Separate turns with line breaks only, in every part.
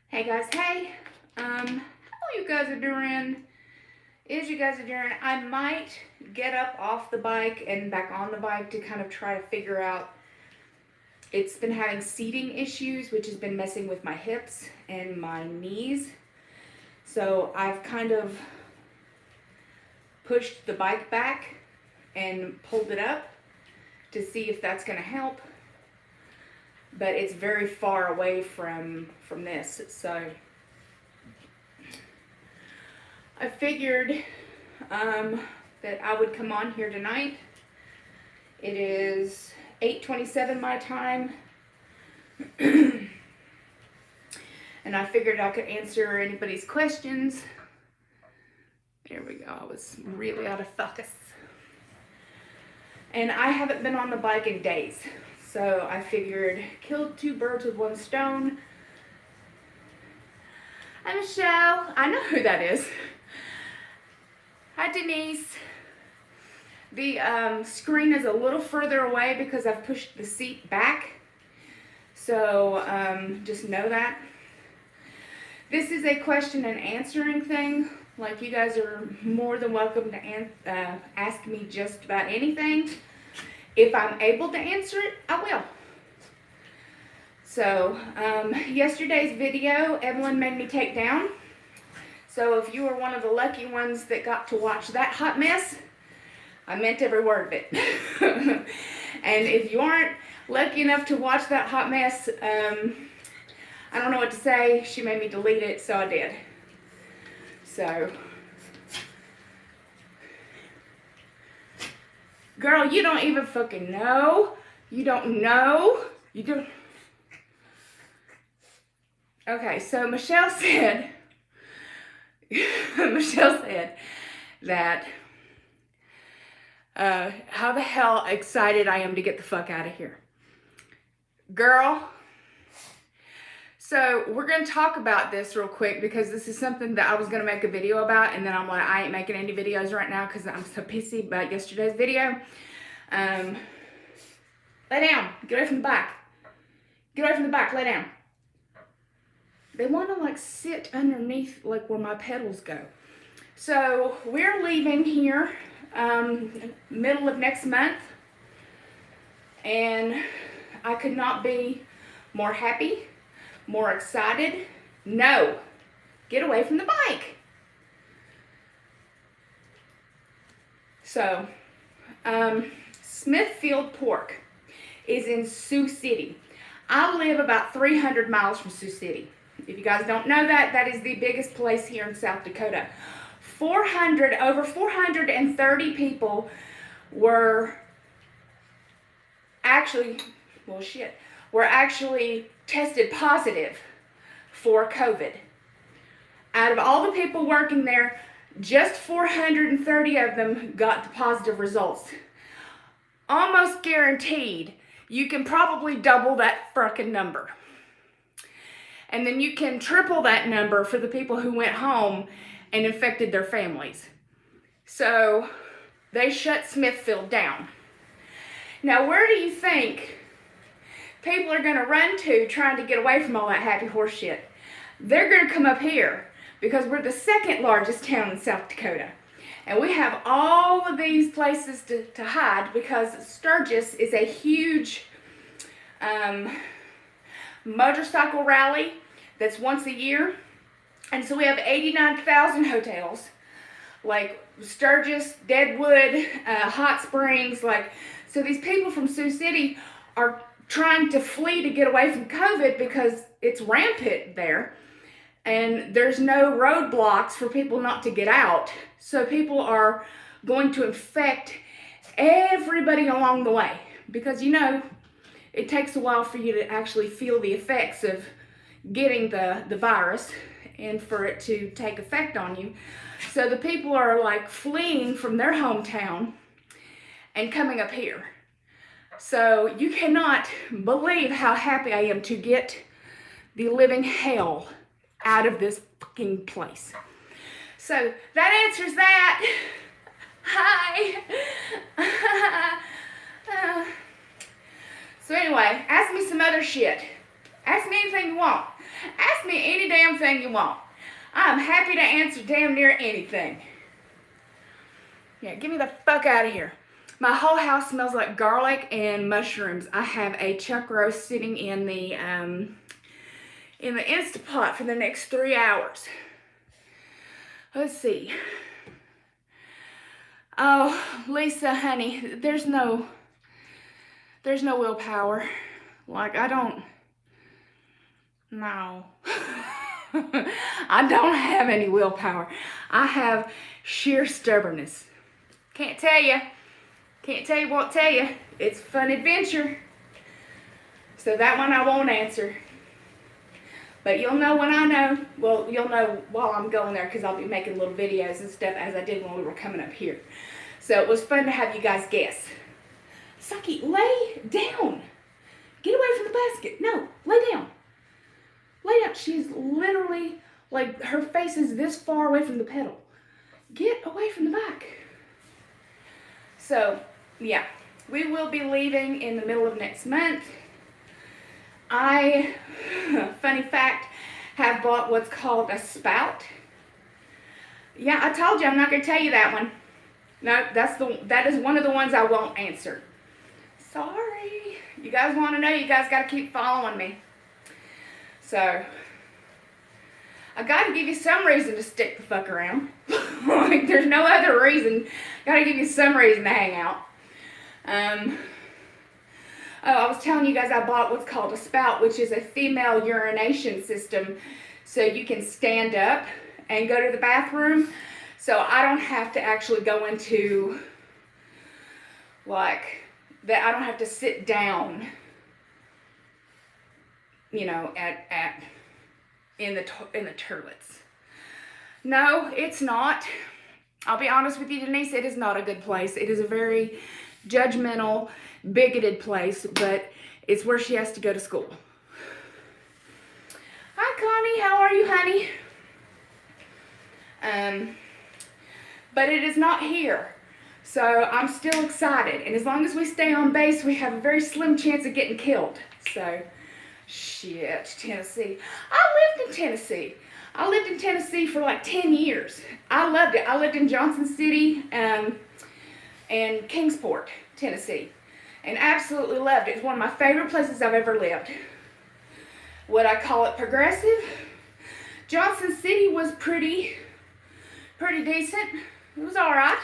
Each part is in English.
Hey guys, hey, how you guys are doing? I might get up off the bike and back on the bike to kind of try to figure out. It's been having seating issues, which has been messing with my hips and my knees. So I've kind of pushed the bike back and pulled it up to see if that's going to help. But it's very far away from this, so I figured that I would come on here tonight. It is 8:27 my time, and I figured I could answer anybody's questions. There we go, I was really out of focus. And I haven't been on the bike in days. So I figured, killed two birds with one stone. Hi Michelle, I know who that is. Hi Denise. The screen is a little further away because I've pushed the seat back. So just know that. This is a question and answering thing. Like, you guys are more than welcome to ask me just about anything. If I'm able to answer it, I will. So, yesterday's video, Evelyn made me take down. So if you were one of the lucky ones that got to watch that hot mess, I meant every word of it. And if you aren't lucky enough to watch that hot mess, I don't know what to say. She made me delete it, so I did. So, girl, you don't even fucking know. You don't know. You do. Okay, so Michelle said, that, how the hell excited I am to get the fuck out of here. Girl, so we're going to talk about this real quick because this is something that I was going to make a video about, and then I'm like, I ain't making any videos right now because I'm so pissy about yesterday's video. Lay down. Get away from the back. Get away from the back. Lay down. They want to like sit underneath like where my pedals go. So we're leaving here middle of next month, and I could not be more happy, more excited. No, get away from the bike. So, Smithfield Pork is in Sioux City. I live about 300 miles from Sioux City. If you guys don't know that, that is the biggest place here in South Dakota. Over 430 people were actually tested positive for COVID. Out of all the people working there, just 430 of them got the positive results. Almost guaranteed, you can probably double that frickin' number. And then you can triple that number for the people who went home and infected their families. So they shut Smithfield down. Now, where do you think people are going to run to trying to get away from all that happy horse shit? They're going to come up here because we're the second largest town in South Dakota. And we have all of these places to hide because Sturgis is a huge motorcycle rally that's once a year. And so we have 89,000 hotels, like Sturgis, Deadwood, Hot Springs. So these people from Sioux City are trying to flee to get away from COVID because it's rampant there. And there's no roadblocks for people not to get out. So people are going to infect everybody along the way. Because, you know, it takes a while for you to actually feel the effects of getting the virus and for it to take effect on you. So the people are like fleeing from their hometown and coming up here. So you cannot believe how happy I am to get the living hell out of this fucking place. So that answers that. Hi. So anyway, ask me some other shit. Ask me anything you want. Ask me any damn thing you want. I'm happy to answer damn near anything. Yeah, get me the fuck out of here. My whole house smells like garlic and mushrooms. I have a chuck roast sitting in the Instapot for the next 3 hours. Let's see. Oh, Lisa, honey, there's no willpower. Like, I don't, no. I don't have any willpower. I have sheer stubbornness. Can't tell you, won't tell you. It's a fun adventure. So that one I won't answer. But you'll know when I know. Well, you'll know while I'm going there because I'll be making little videos and stuff as I did when we were coming up here. So it was fun to have you guys guess. Saki, lay down. Get away from the basket. No, lay down. Lay down. She's literally, like, her face is this far away from the pedal. Get away from the back. So, yeah. We will be leaving in the middle of next month. I, funny fact, have bought what's called a spout. Yeah, I told you I'm not going to tell you that one. No, that is one of the ones I won't answer. Sorry. You guys want to know, you guys got to keep following me. So, I got to give you some reason to stick the fuck around. Like, there's no other reason. Got to give you some reason to hang out. Oh, I was telling you guys I bought what's called a spout, which is a female urination system. So you can stand up and go to the bathroom. So I don't have to actually go into, like, that. I don't have to sit down, you know, in the toilets. No, it's not. I'll be honest with you, Denise, it is not a good place. It is a very judgmental, bigoted place, but it's where she has to go to school. Hi, Connie. How are you, honey? But it is not here. So I'm still excited. And as long as we stay on base, we have a very slim chance of getting killed. So, shit, Tennessee. I lived in Tennessee. I lived in Tennessee for like 10 years. I loved it. I lived in Johnson City and Kingsport, Tennessee. And absolutely loved it. It's one of my favorite places I've ever lived. Would I call it progressive? Johnson City was pretty decent. It was all right.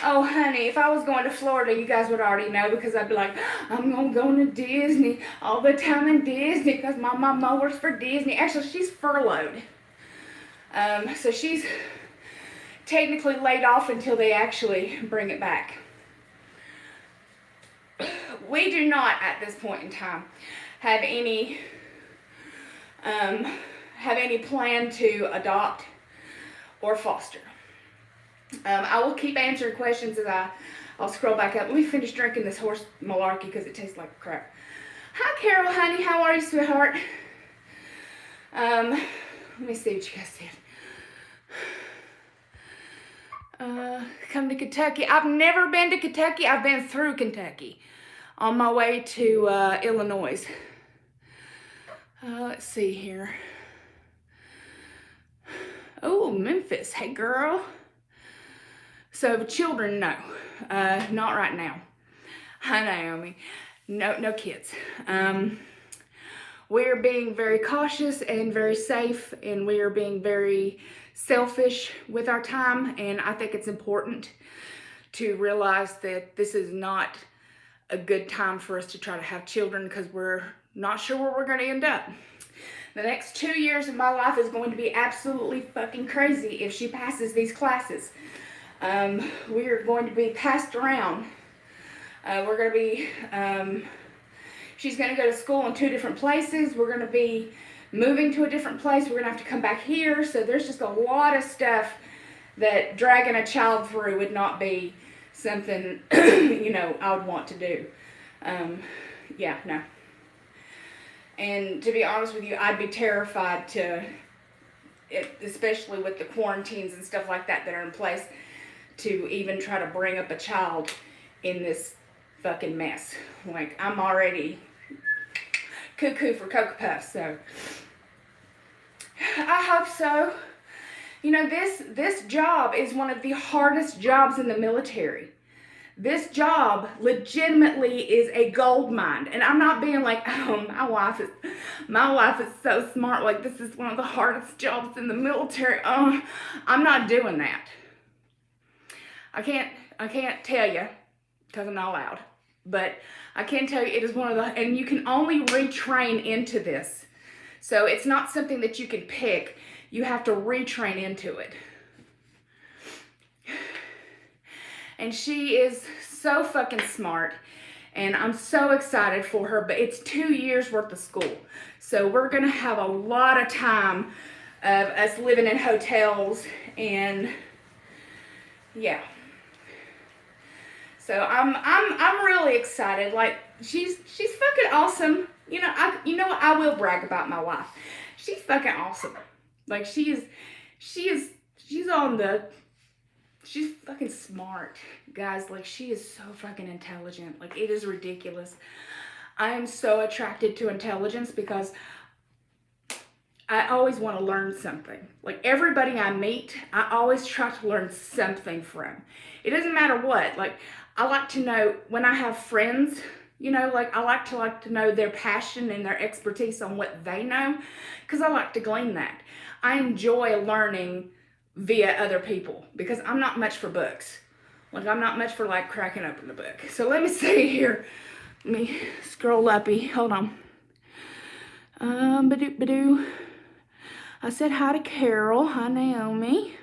Oh, honey, if I was going to Florida, you guys would already know because I'd be like, I'm going to go to Disney all the time in Disney because my mom works for Disney. Actually, she's furloughed. So she's technically laid off until they actually bring it back. We do not, at this point in time, have any plan to adopt or foster. I will keep answering questions as I'll scroll back up. Let me finish drinking this horse malarkey because it tastes like crap. Hi, Carol, honey. How are you, sweetheart? Let me see what you guys said. Come to Kentucky. I've never been to Kentucky. I've been through Kentucky on my way to Illinois. Let's see here. Oh, Memphis. Hey, girl. So the children, no, not right now. Hi, Naomi. No kids. We're being very cautious and very safe, and we are being very selfish with our time. And I think it's important to realize that this is not a good time for us to try to have children because we're not sure where we're going to end up. The next 2 years of my life is going to be absolutely fucking crazy if she passes these classes. We are going to be passed around. We're going to be, she's going to go to school in 2 different places. We're going to be moving to a different place. We're going to have to come back here. So there's just a lot of stuff that dragging a child through would not be something, you know, I would want to do. Yeah, no. And to be honest with you, I'd be terrified to, especially with the quarantines and stuff like that are in place, to even try to bring up a child in this fucking mess. Like, I'm already cuckoo for Cocoa Puffs. So I hope so. You know, this job is one of the hardest jobs in the military. This job legitimately is a gold mine. And I'm not being like, oh, my wife is so smart. Like, this is one of the hardest jobs in the military. I'm not doing that. I can't tell you because I'm not allowed. But I can tell you it is one of the, and you can only retrain into this. So it's not something that you can pick. You have to retrain into it. And she is so fucking smart, and I'm so excited for her, but it's 2 years worth of school. So we're gonna have a lot of time of us living in hotels, and yeah. So I'm really excited. Like, she's fucking awesome. You know what? I will brag about my wife. She's fucking awesome. Like, she's fucking smart, guys. Like, she is so fucking intelligent. Like, it is ridiculous. I am so attracted to intelligence because I always want to learn something. Like, everybody I meet, I always try to learn something from. It doesn't matter what. Like, I like to know when I have friends, you know, like, I like to know their passion and their expertise on what they know, because I like to glean that. I enjoy learning via other people because I'm not much for books. Like, I'm not much for, like, cracking open a book. So let me see here. Let me scroll uppy. Hold on. Badoo. I said hi to Carol. Hi, Naomi.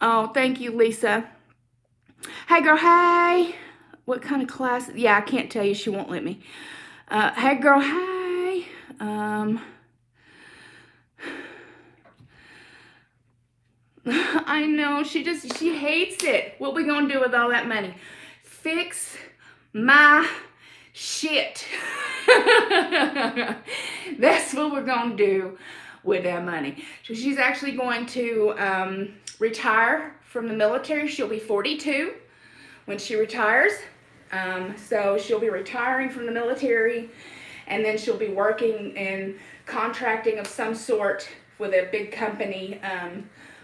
Oh, thank you, Lisa. Hey, girl, hey. What kind of class? Yeah, I can't tell you. She won't let me. Hey, girl, hey. I know, she hates it. What we gonna do with all that money? Fix my shit. That's what we're gonna do with that money. So she's actually going to retire from the military. She'll be 42 when she retires. So she'll be retiring from the military, and then she'll be working in contracting of some sort with a big company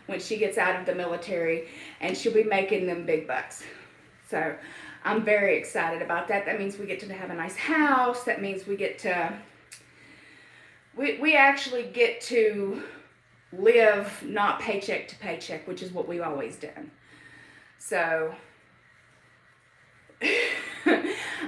when she gets out of the military, and she'll be making them big bucks. So I'm very excited about that. That means we get to have a nice house. That means we get to, we actually get to live not paycheck to paycheck, which is what we've always done. So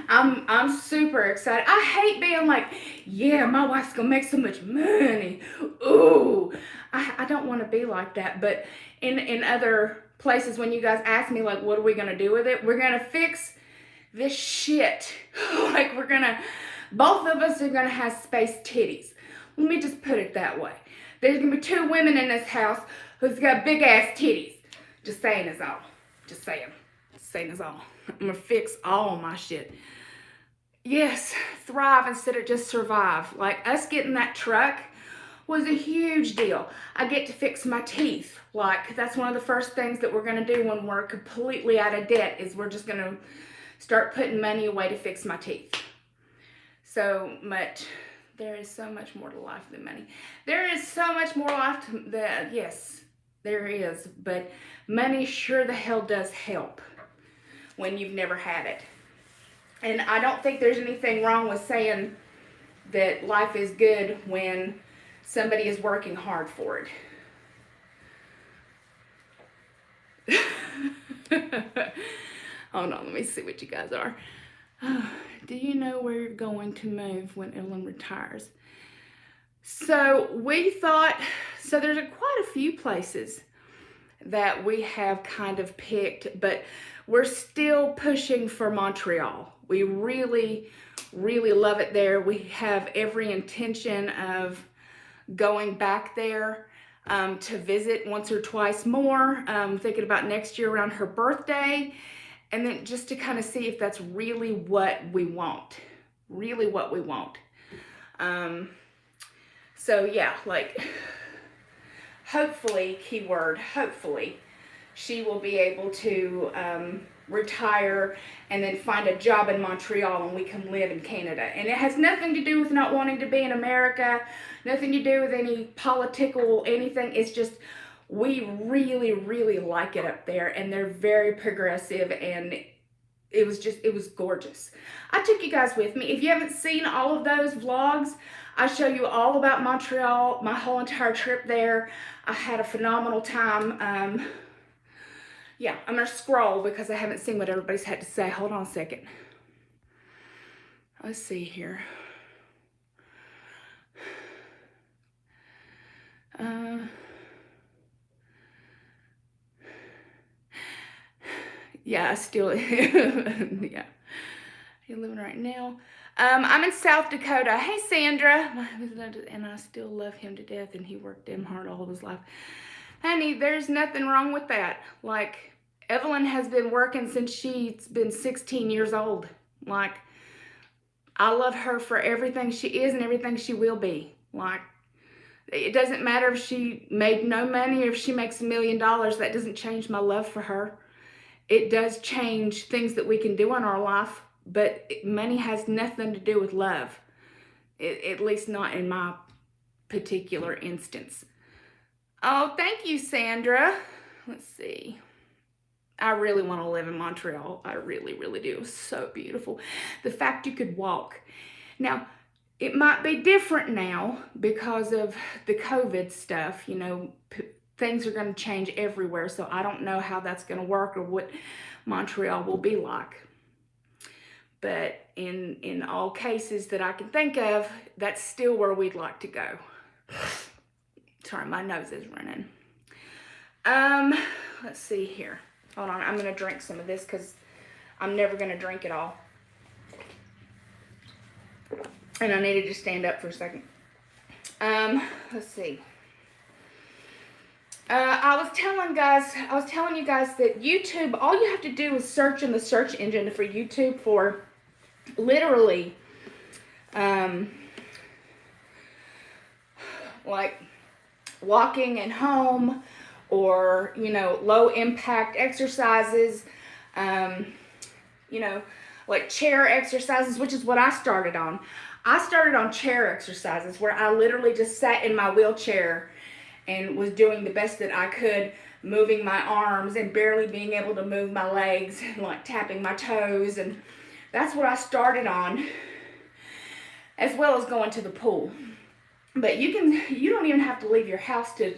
I'm super excited. I hate being like, yeah, my wife's gonna make so much money. Ooh, I don't want to be like that. But in other places, when you guys ask me, like, what are we gonna do with it? We're gonna fix this shit. Like, both of us are gonna have space titties. Let me just put it that way. There's gonna be 2 women in this house who's got big ass titties. Just saying is all. Just saying. Saying is all. I'm gonna fix all my shit. Yes, thrive instead of just survive. Like, us getting that truck was a huge deal. I get to fix my teeth. Like, that's one of the first things that we're gonna do when we're completely out of debt, is we're just gonna start putting money away to fix my teeth. So much. There is so much more to life than money. There is so much more life to that. Yes, there is. But money sure the hell does help when you've never had it. And I don't think there's anything wrong with saying that life is good when somebody is working hard for it. Hold on, let me see what you guys are. Do you know where you're going to move when Ellen retires? So we thought, so there's quite a few places that we have kind of picked, but we're still pushing for Montreal. We really, really love it there. We have every intention of going back there to visit once or twice more. Thinking about next year around her birthday, and then just to kind of see if that's really what we want. Really what we want. So yeah, like, hopefully, keyword, hopefully, she will be able to retire, and then find a job in Montreal and we can live in Canada. And it has nothing to do with not wanting to be in America, nothing to do with any political anything. It's just we really, really like it up there, and they're very progressive, and it was gorgeous. I took you guys with me. If you haven't seen all of those vlogs, I show you all about Montreal, my whole entire trip there. I had a phenomenal time. Yeah, I'm gonna scroll because I haven't seen what everybody's had to say. Hold on a second. Let's see here. Yeah, I still, yeah. You're living right now. I'm in South Dakota. Hey, Sandra. And I still love him to death, and he worked damn hard all of his life. Honey, there's nothing wrong with that. Like, Evelyn has been working since she's been 16 years old. Like, I love her for everything she is and everything she will be. Like, it doesn't matter if she made no money or if she makes $1 million. That doesn't change my love for her. It does change things that we can do in our life, but money has nothing to do with love. At least not in my particular instance. Oh, thank you, Sandra. Let's see. I really want to live in Montreal. I really, really do. It was so beautiful. The fact you could walk. Now, it might be different now because of the COVID stuff. You know, things are going to change everywhere, so I don't know how that's going to work or what Montreal will be like. But in all cases that I can think of, that's still where we'd like to go. Sorry, my nose is running. Let's see here. Hold on, I'm going to drink some of this because I'm never going to drink it all. And I needed to stand up for a second. Let's see. I was telling you guys that YouTube, all you have to do is search in the search engine for YouTube for literally, like walking and home, or, you know, low impact exercises, you know, like chair exercises, which is what I started on. I started on chair exercises where I literally just sat in my wheelchair and was doing the best that I could, moving my arms and barely being able to move my legs, and like tapping my toes. And that's what I started on, as well as going to the pool. But you don't even have to leave your house to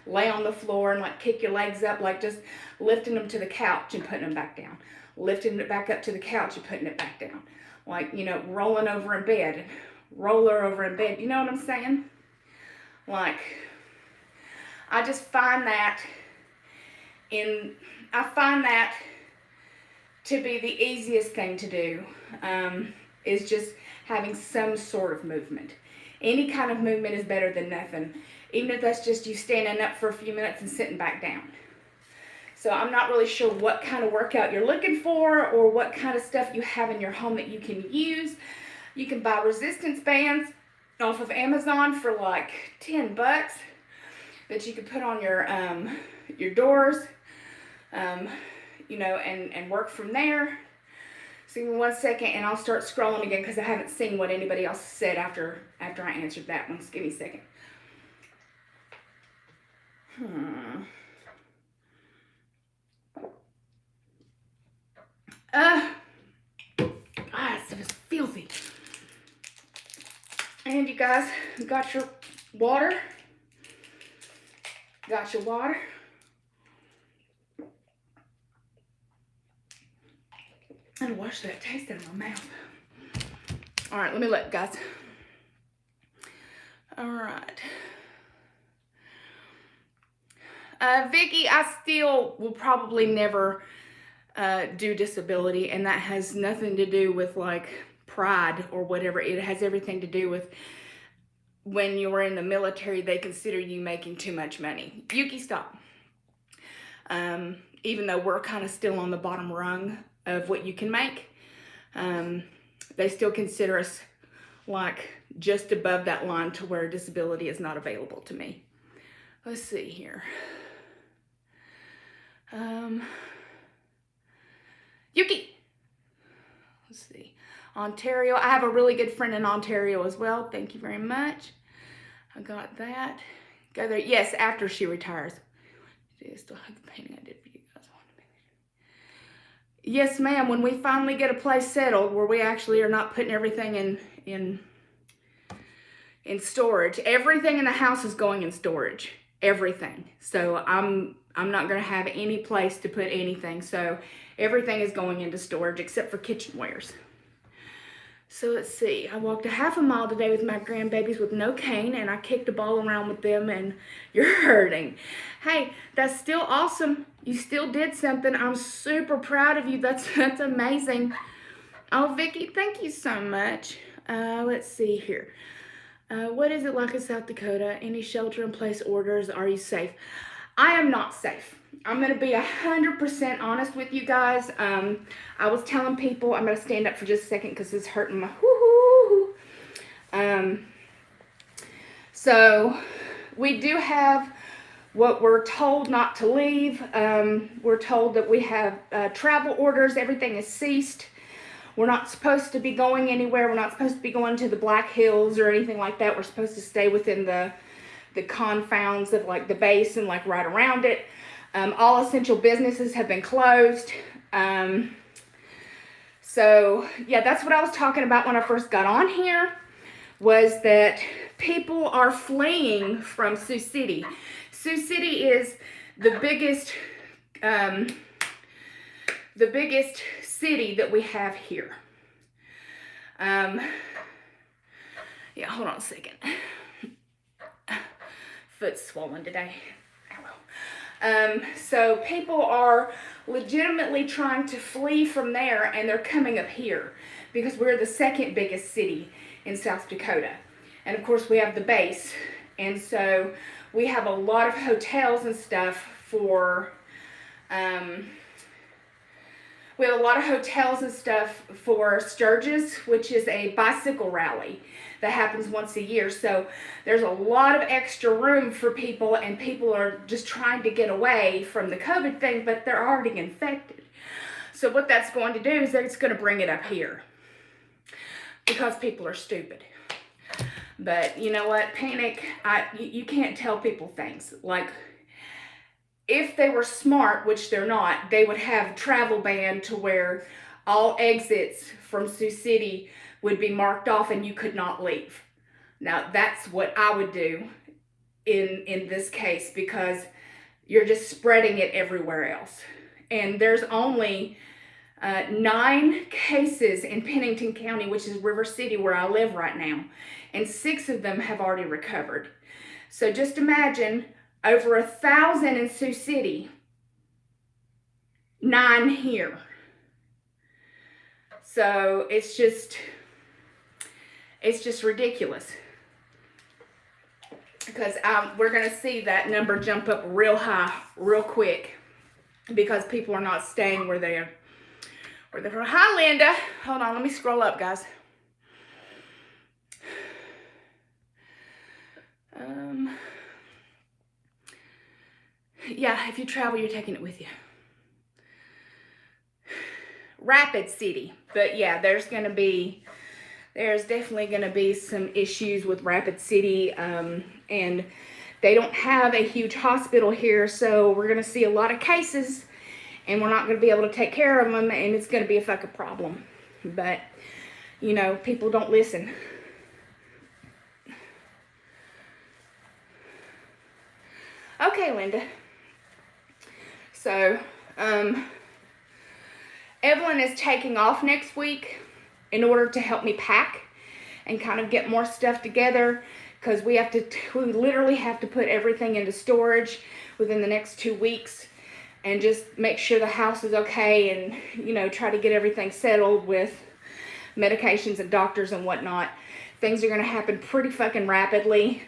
lay on the floor and like kick your legs up, like just lifting them to the couch and putting them back down. Lifting it back up to the couch and putting it back down. Like, you know, rolling over in bed, roller over in bed. You know what I'm saying? Like, I just find that to be the easiest thing to do, is just having some sort of movement. Any kind of movement is better than nothing, even if that's just you standing up for a few minutes and sitting back down. So I'm not really sure what kind of workout you're looking for or what kind of stuff you have in your home that you can use. You can buy resistance bands off of Amazon for like $10 that you could put on your doors, you know, and work from there. So give me 1 second and I'll start scrolling again because I haven't seen what anybody else said after I answered that one. So give me a second. This is filthy. And you guys got your water. Got your water. And wash that taste out of my mouth. All right, let me look, guys. All right. Vicky, I still will probably never do disability, and that has nothing to do with like pride or whatever. It has everything to do with when you're in the military, they consider you making too much money. Yuki, stop. Even though we're kind of still on the bottom rung of what you can make, they still consider us like just above that line to where disability is not available to me. Let's see here. Yuki. Let's see. Ontario. I have a really good friend in Ontario as well. Thank you very much. I got that. Go there. Yes, after she retires. Still have the painting I did for you guys. Yes, ma'am. When we finally get a place settled where we actually are not putting everything in storage. Everything in the house is going in storage. Everything. So I'm not going to have any place to put anything. So everything is going into storage except for kitchenwares. So let's see. I walked a half a mile today with my grandbabies with no cane, and I kicked a ball around with them, and you're hurting. Hey, that's still awesome. You still did something. I'm super proud of you. That's amazing. Oh, Vicki, thank you so much. Let's see here. What is it like in South Dakota? Any shelter-in-place orders? Are you safe? I am not safe. I'm going to be 100% honest with you guys. I was telling people, I'm going to stand up for just a second because it's hurting my whoo-hoo. So we do have what we're told not to leave. We're told that we have travel orders. Everything is ceased. We're not supposed to be going anywhere. We're not supposed to be going to the Black Hills or anything like that. We're supposed to stay within the confounds of like the base and like right around it. All essential businesses have been closed. So yeah, that's what I was talking about when I first got on here, was that people are fleeing from Sioux City. Sioux City is the biggest city that we have here. Yeah, hold on a second. Foot's swollen today. So people are legitimately trying to flee from there, and they're coming up here because we're the second biggest city in South Dakota. And of course we have the base. And so we have a lot of hotels and stuff for, Sturgis, which is a bicycle rally that happens once a year. So there's a lot of extra room for people, and people are just trying to get away from the COVID thing, but they're already infected. So what that's going to do is that it's going to bring it up here because people are stupid. But you know what? Panic, you can't tell people things. Like, if they were smart, which they're not, they would have a travel ban to where all exits from Sioux City would be marked off and you could not leave. Now, that's what I would do in this case, because you're just spreading it everywhere else. And there's only 9 cases in Pennington County, which is River City, where I live right now. And 6 of them have already recovered. So just imagine over 1,000 in Sioux City, 9 here. So it's just ridiculous. Because we're going to see that number jump up real high, real quick, because people are not staying where they're from. Hi, Linda. Hold on, let me scroll up, guys. Yeah, if you travel, you're taking it with you. Rapid City. But yeah, there's definitely going to be some issues with Rapid City. And they don't have a huge hospital here, so we're going to see a lot of cases, and we're not going to be able to take care of them, and it's going to be a fucking problem. But, you know, people don't listen. Okay, Linda. So, Evelyn is taking off next week in order to help me pack and kind of get more stuff together, because we literally have to put everything into storage within the next 2 weeks and just make sure the house is okay, and, you know, try to get everything settled with medications and doctors and whatnot. Things are going to happen pretty fucking rapidly.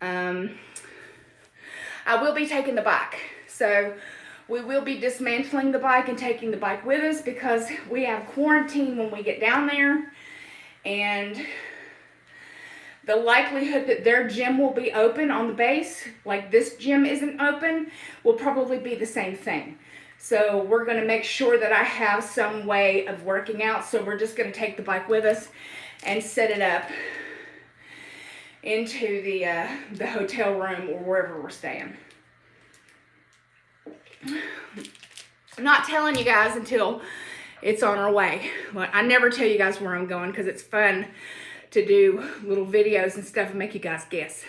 I will be taking the bike. So we will be dismantling the bike and taking the bike with us, because we have quarantine when we get down there. And the likelihood that their gym will be open on the base, like this gym isn't open, will probably be the same thing. So we're going to make sure that I have some way of working out. So we're just going to take the bike with us and set it up into the hotel room or wherever we're staying. I'm not telling you guys until it's on our way. Well, I never tell you guys where I'm going because it's fun to do little videos and stuff and make you guys guess.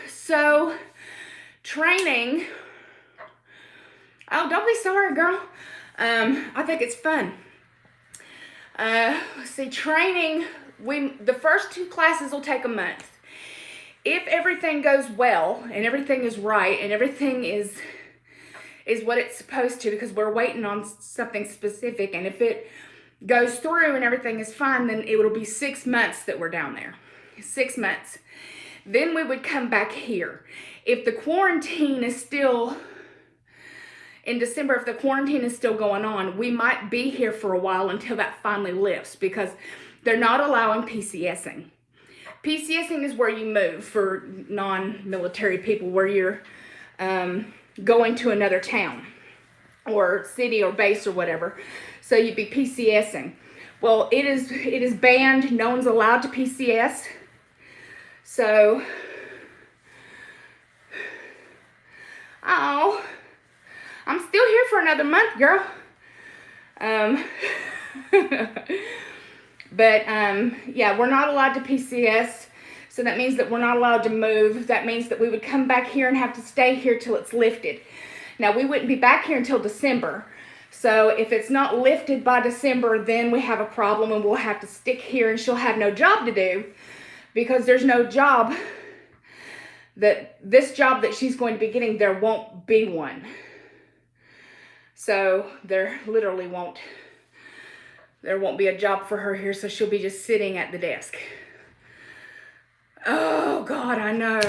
So training. Oh, don't be sorry, girl. I think it's fun. Let's see, training. The first 2 classes will take a month. If everything goes well and everything is right and everything is what it's supposed to, because we're waiting on something specific, and if it goes through and everything is fine, then it will be 6 months that we're down there. 6 months. Then we would come back here. If the quarantine is still, in December, if the quarantine is still going on, we might be here for a while until that finally lifts, because they're not allowing PCSing. PCSing is where you move for non-military people, where you're going to another town or city or base or whatever. So you'd be PCSing. Well, it is banned. No one's allowed to PCS. So, oh, I'm still here for another month, girl. But yeah, we're not allowed to PCS. So that means that we're not allowed to move. That means that we would come back here and have to stay here till it's lifted. Now, we wouldn't be back here until December. So if it's not lifted by December, then we have a problem and we'll have to stick here, and she'll have no job to do, because there's no job this job that she's going to be getting, there won't be one. So there literally won't be a job for her here. So she'll be just sitting at the desk. Oh, God, I know.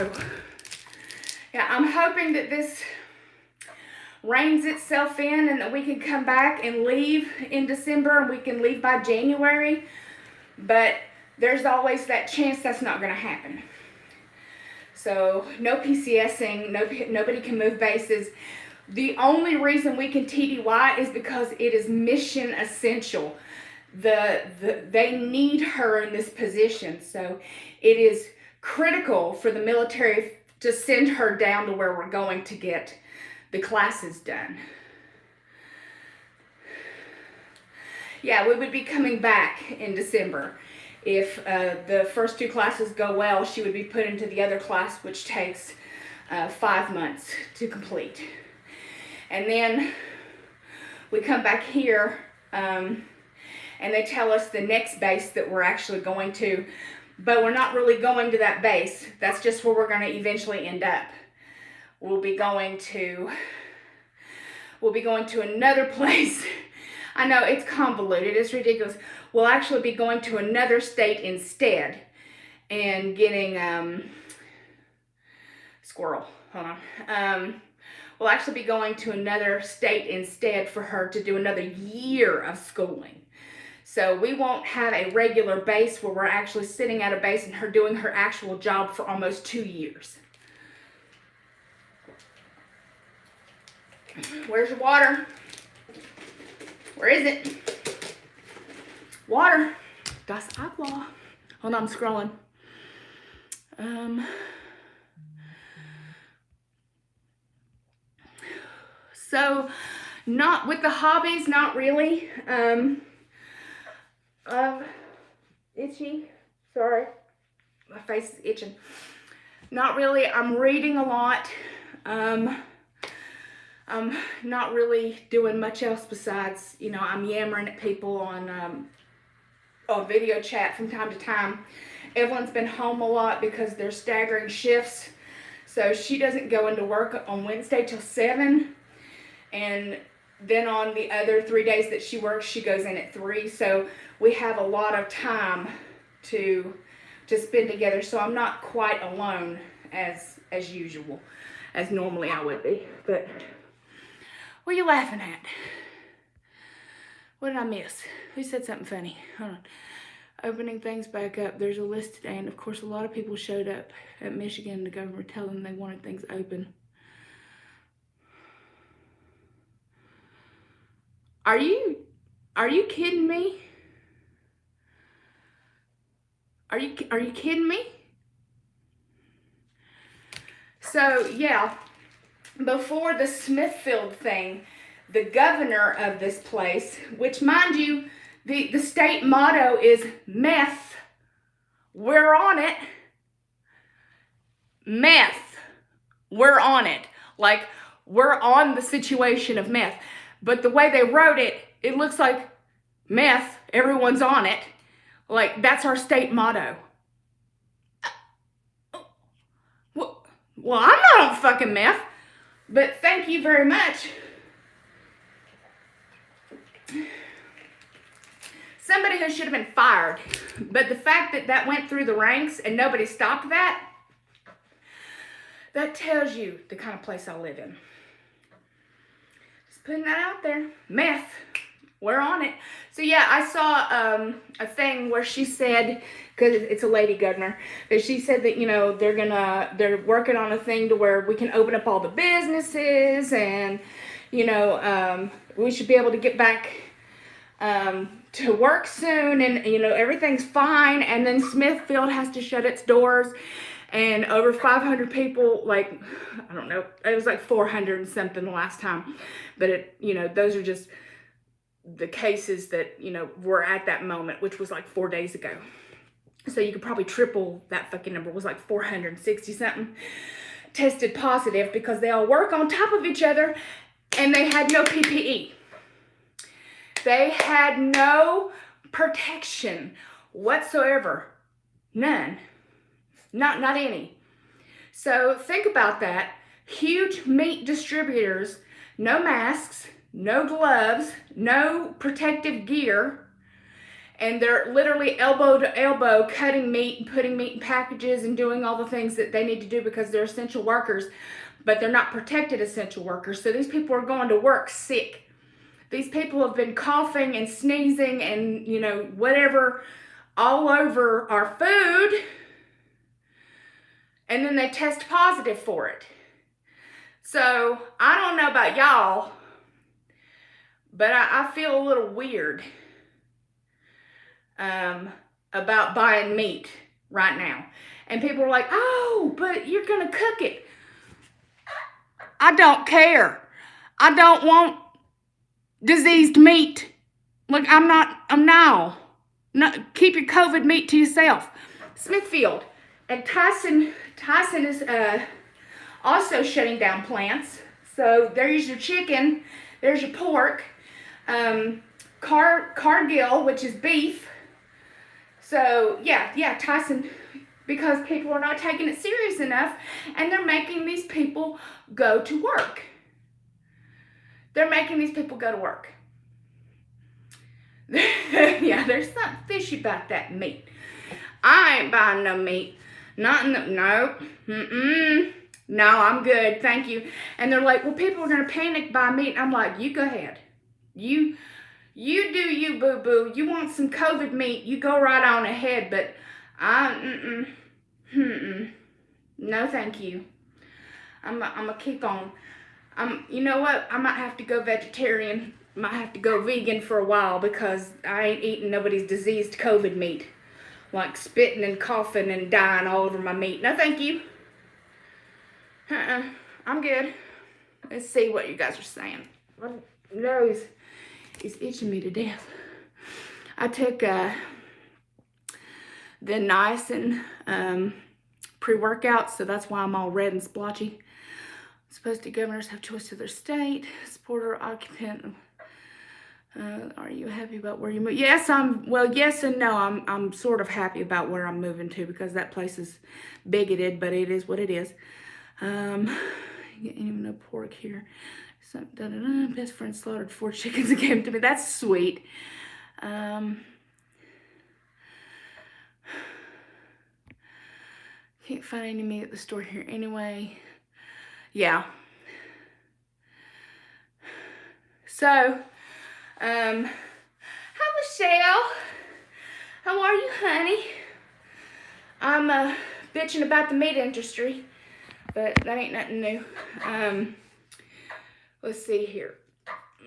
Yeah, I'm hoping that this reins itself in and that we can come back and leave in December, and we can leave by January. But there's always that chance that's not going to happen. So no PCSing, nobody can move bases. The only reason we can TDY is because it is mission essential. They need her in this position. So it is critical for the military to send her down to where we're going to get the classes done. Yeah, we would be coming back in December. If the first 2 classes go well, she would be put into the other class, which takes 5 months to complete. And then we come back here, and they tell us the next base that we're actually going to, but we're not really going to that base. That's just where we're going to eventually end up. We'll be going to another place. I know, it's convoluted, it's ridiculous. We'll actually be going to another state instead and getting, squirrel, hold on. We'll actually be going to another state instead for her to do another year of schooling. So we won't have a regular base where we're actually sitting at a base and her doing her actual job for almost 2 years. Where's your water? Where is it? Water. Das agua. Hold on, I'm scrolling. So, not with the hobbies, not really. Itchy. Sorry. My face is itching. Not really. I'm reading a lot. I'm not really doing much else besides, you know, I'm yammering at people on video chat from time to time. Evelyn's been home a lot because they're staggering shifts. So she doesn't go into work on Wednesday till 7. And then on the other 3 days that she works, she goes in at 3. So we have a lot of time to spend together. So I'm not quite alone as usual, as normally I would be. But what are you laughing at? What did I miss? Who said something funny? Hold on. Opening things back up. There's a list today, and of course a lot of people showed up at Michigan. The government telling them they wanted things open. Are you kidding me? Are you kidding me? So yeah, before the Smithfield thing, the governor of this place, which mind you, the state motto is meth. We're on it. Meth. We're on it. Like, we're on the situation of meth. But the way they wrote it, it looks like meth, everyone's on it. Like, that's our state motto. Well, I'm not on fucking meth, but thank you very much. Somebody who should have been fired. But the fact that that went through the ranks and nobody stopped that, that tells you the kind of place I live in. Just putting that out there. Meth. We're on it. So yeah, I saw a thing where she said, because it's a lady governor, that she said that, you know, they're working on a thing to where we can open up all the businesses and, you know, we should be able to get back to work soon, and, you know, everything's fine. And then Smithfield has to shut its doors, and over 500 people, like, I don't know, it was like 400 and something the last time, but it, you know, those are just the cases that, you know, were at that moment, which was like 4 days ago. So you could probably triple that fucking number. It was like 460 something tested positive, because they all work on top of each other and they had no PPE. They had no protection whatsoever. None. Not any. So think about that. Huge meat distributors, no masks, no gloves, no protective gear, and they're literally elbow to elbow cutting meat and putting meat in packages and doing all the things that they need to do because they're essential workers, but they're not protected essential workers. So these people are going to work sick. These people have been coughing and sneezing and, you know, whatever all over our food, and then they test positive for it. So I don't know about y'all, but I feel a little weird about buying meat right now. And people are like, oh, but you're going to cook it. I don't care. I don't want diseased meat. Look, no, keep your COVID meat to yourself. Smithfield and Tyson is also shutting down plants. So there's your chicken, there's your pork, Cargill, which is beef. So yeah, Tyson, because people are not taking it serious enough, and they're making these people go to work. They're making these people go to work. Yeah, there's something fishy about that meat. I ain't buying no meat. No, I'm good, thank you. And they're like, well, people are gonna panic buy meat. And I'm like, you go ahead. You do you, boo-boo. You want some COVID meat, you go right on ahead, but no, thank you. I'm gonna keep on. You know what? I might have to go vegetarian. Might have to go vegan for a while, because I ain't eating nobody's diseased COVID meat. Like spitting and coughing and dying all over my meat. No, thank you. I'm good. Let's see what you guys are saying. My nose is itching me to death. I took the niacin pre-workout, so that's why I'm all red and splotchy. Supposed to governors have choice of their state. Supporter occupant. Are you happy about where you move? Yes, yes and no. I'm sort of happy about where I'm moving to, because that place is bigoted, but it is what it is. Even no pork here. Best friend slaughtered 4 chickens and gave them to me. That's sweet. Can't find any meat at the store here anyway. Yeah. So, hi Michelle. How are you, honey? I'm bitching about the meat industry, but that ain't nothing new. Let's see here.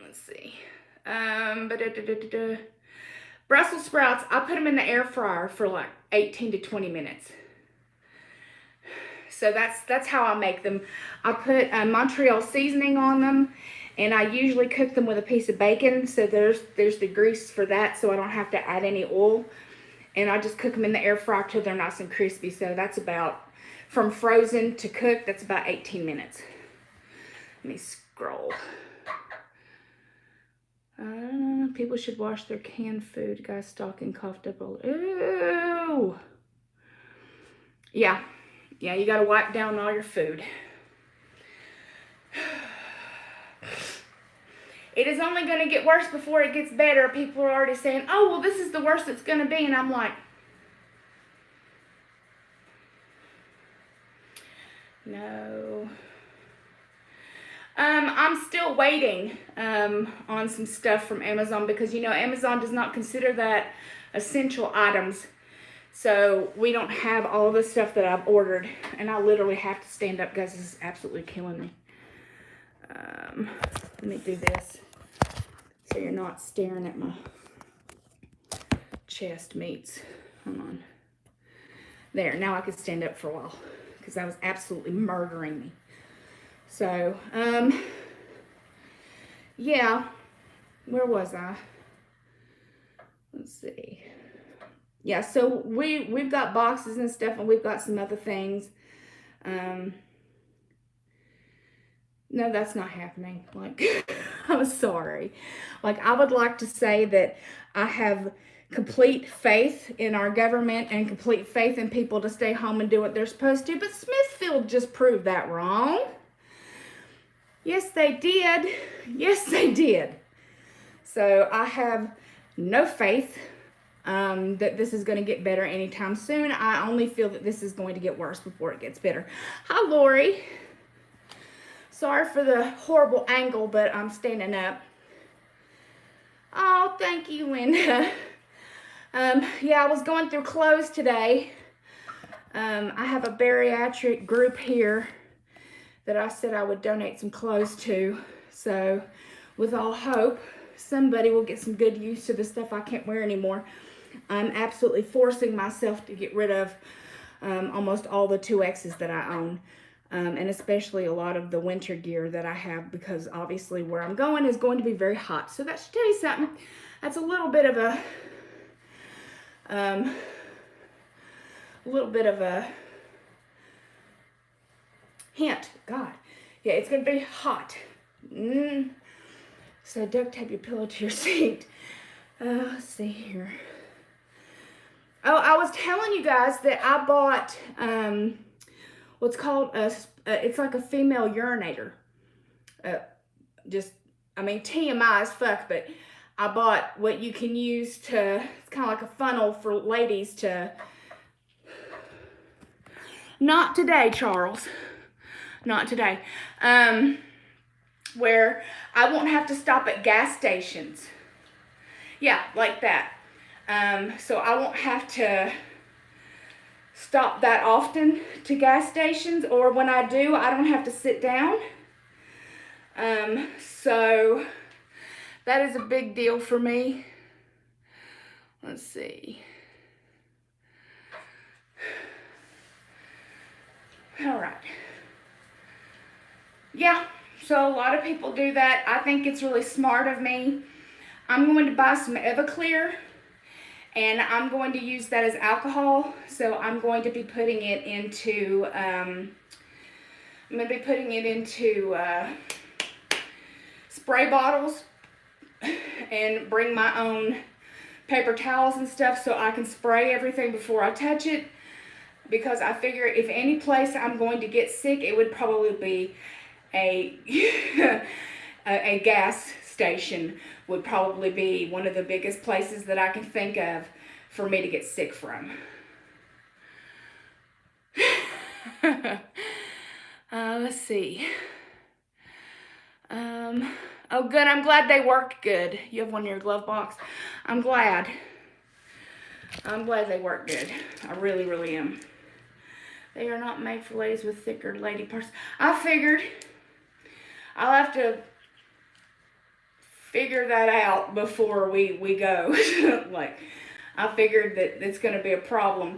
Let's see. Brussels sprouts, I put them in the air fryer for like 18 to 20 minutes. So that's how I make them. I put Montreal seasoning on them, and I usually cook them with a piece of bacon. So there's the grease for that, so I don't have to add any oil. And I just cook them in the air fryer till they're nice and crispy. So that's about, from frozen to cooked, that's about 18 minutes. Let me scroll. People should wash their canned food. Guys stalking coughed up all. Ooh. Yeah, you gotta wipe down all your food. It is only gonna get worse before it gets better. People are already saying, oh, well, this is the worst it's gonna be. And I'm like, no. I'm still waiting on some stuff from Amazon because, you know, Amazon does not consider that essential items. So we don't have all the stuff that I've ordered. And I literally have to stand up, guys. This is absolutely killing me. Let me do this so you're not staring at my chest meats. Hold on. There, now I can stand up for a while because that was absolutely murdering me. So, yeah, where was I? Let's see. Yeah, so we've got boxes and stuff, and we've got some other things. No, that's not happening. Like, I'm sorry. Like, I would like to say that I have complete faith in our government and complete faith in people to stay home and do what they're supposed to, but Smithfield just proved that wrong. Yes, they did. Yes, they did. So I have no faith that this is going to get better anytime soon. I only feel that this is going to get worse before it gets better. Hi, Lori. Sorry for the horrible angle, but I'm standing up. Oh, thank you, Linda. Yeah, I was going through clothes today. I have a bariatric group here that I said I would donate some clothes to. So with all hope, somebody will get some good use to the stuff I can't wear anymore. I'm absolutely forcing myself to get rid of almost all the 2Xs that I own. And especially a lot of the winter gear that I have, because obviously where I'm going is going to be very hot. So that should tell you something. That's a little bit of a hint. God, yeah, it's gonna be hot. So duct tape your pillow to your seat. Let's see here. Oh, I was telling you guys that I bought what's called it's like a female urinator. I mean, TMI as fuck, but I bought what you can use to, it's kind of like a funnel for ladies to, not today, Charles, not today, where I won't have to stop at gas stations. Yeah, like that. So I won't have to stop that often to gas stations, or when I do, I don't have to sit down. So that is a big deal for me. Let's see. All right. Yeah, so a lot of people do that. I think it's really smart of me. I'm going to buy some Everclear, and I'm going to use that as alcohol. So I'm going to be putting it into, spray bottles and bring my own paper towels and stuff so I can spray everything before I touch it. Because I figure if any place I'm going to get sick, it would probably be a gas station would probably be one of the biggest places that I can think of for me to get sick from. Let's see. Oh, good. I'm glad they worked good. You have one in your glove box. I'm glad. I'm glad they work good. I really, really am. They are not made for ladies with thicker lady parts. I figured I'll have to figure that out before we go. Like, I figured that it's going to be a problem.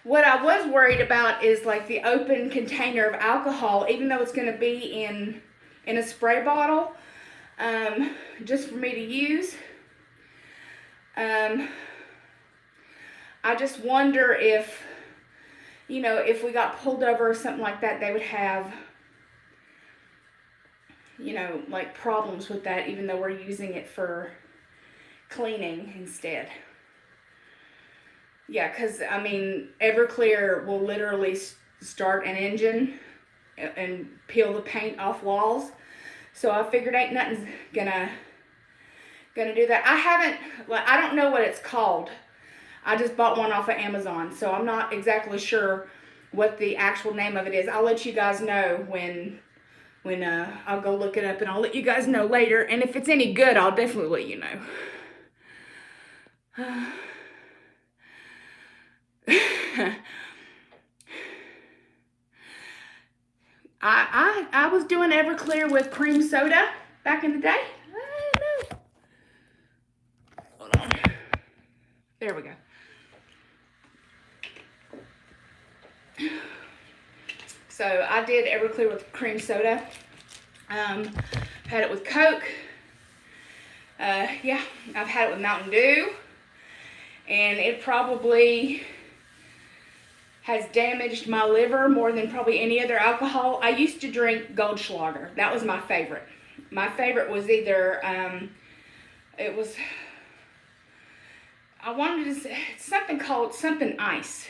What I was worried about is like the open container of alcohol, even though it's going to be in a spray bottle, just for me to use. I just wonder if, you know, if we got pulled over or something like that, they would have, you know, like problems with that, even though we're using it for cleaning instead. Yeah, because, I mean, Everclear will literally start an engine and peel the paint off walls. So I figured ain't nothing's gonna do that. I don't know what it's called. I just bought one off of Amazon, so I'm not exactly sure what the actual name of it is. I'll let you guys know when I'll go look it up, and I'll let you guys know later. And if it's any good, I'll definitely let you know. I was doing Everclear with cream soda back in the day. I don't know. Hold on. There we go. So I did Everclear with cream soda. Had it with Coke. Yeah, I've had it with Mountain Dew. And it probably has damaged my liver more than probably any other alcohol. I used to drink Goldschlager. That was my favorite. My favorite was either, it was, I wanted to say, something called something ice.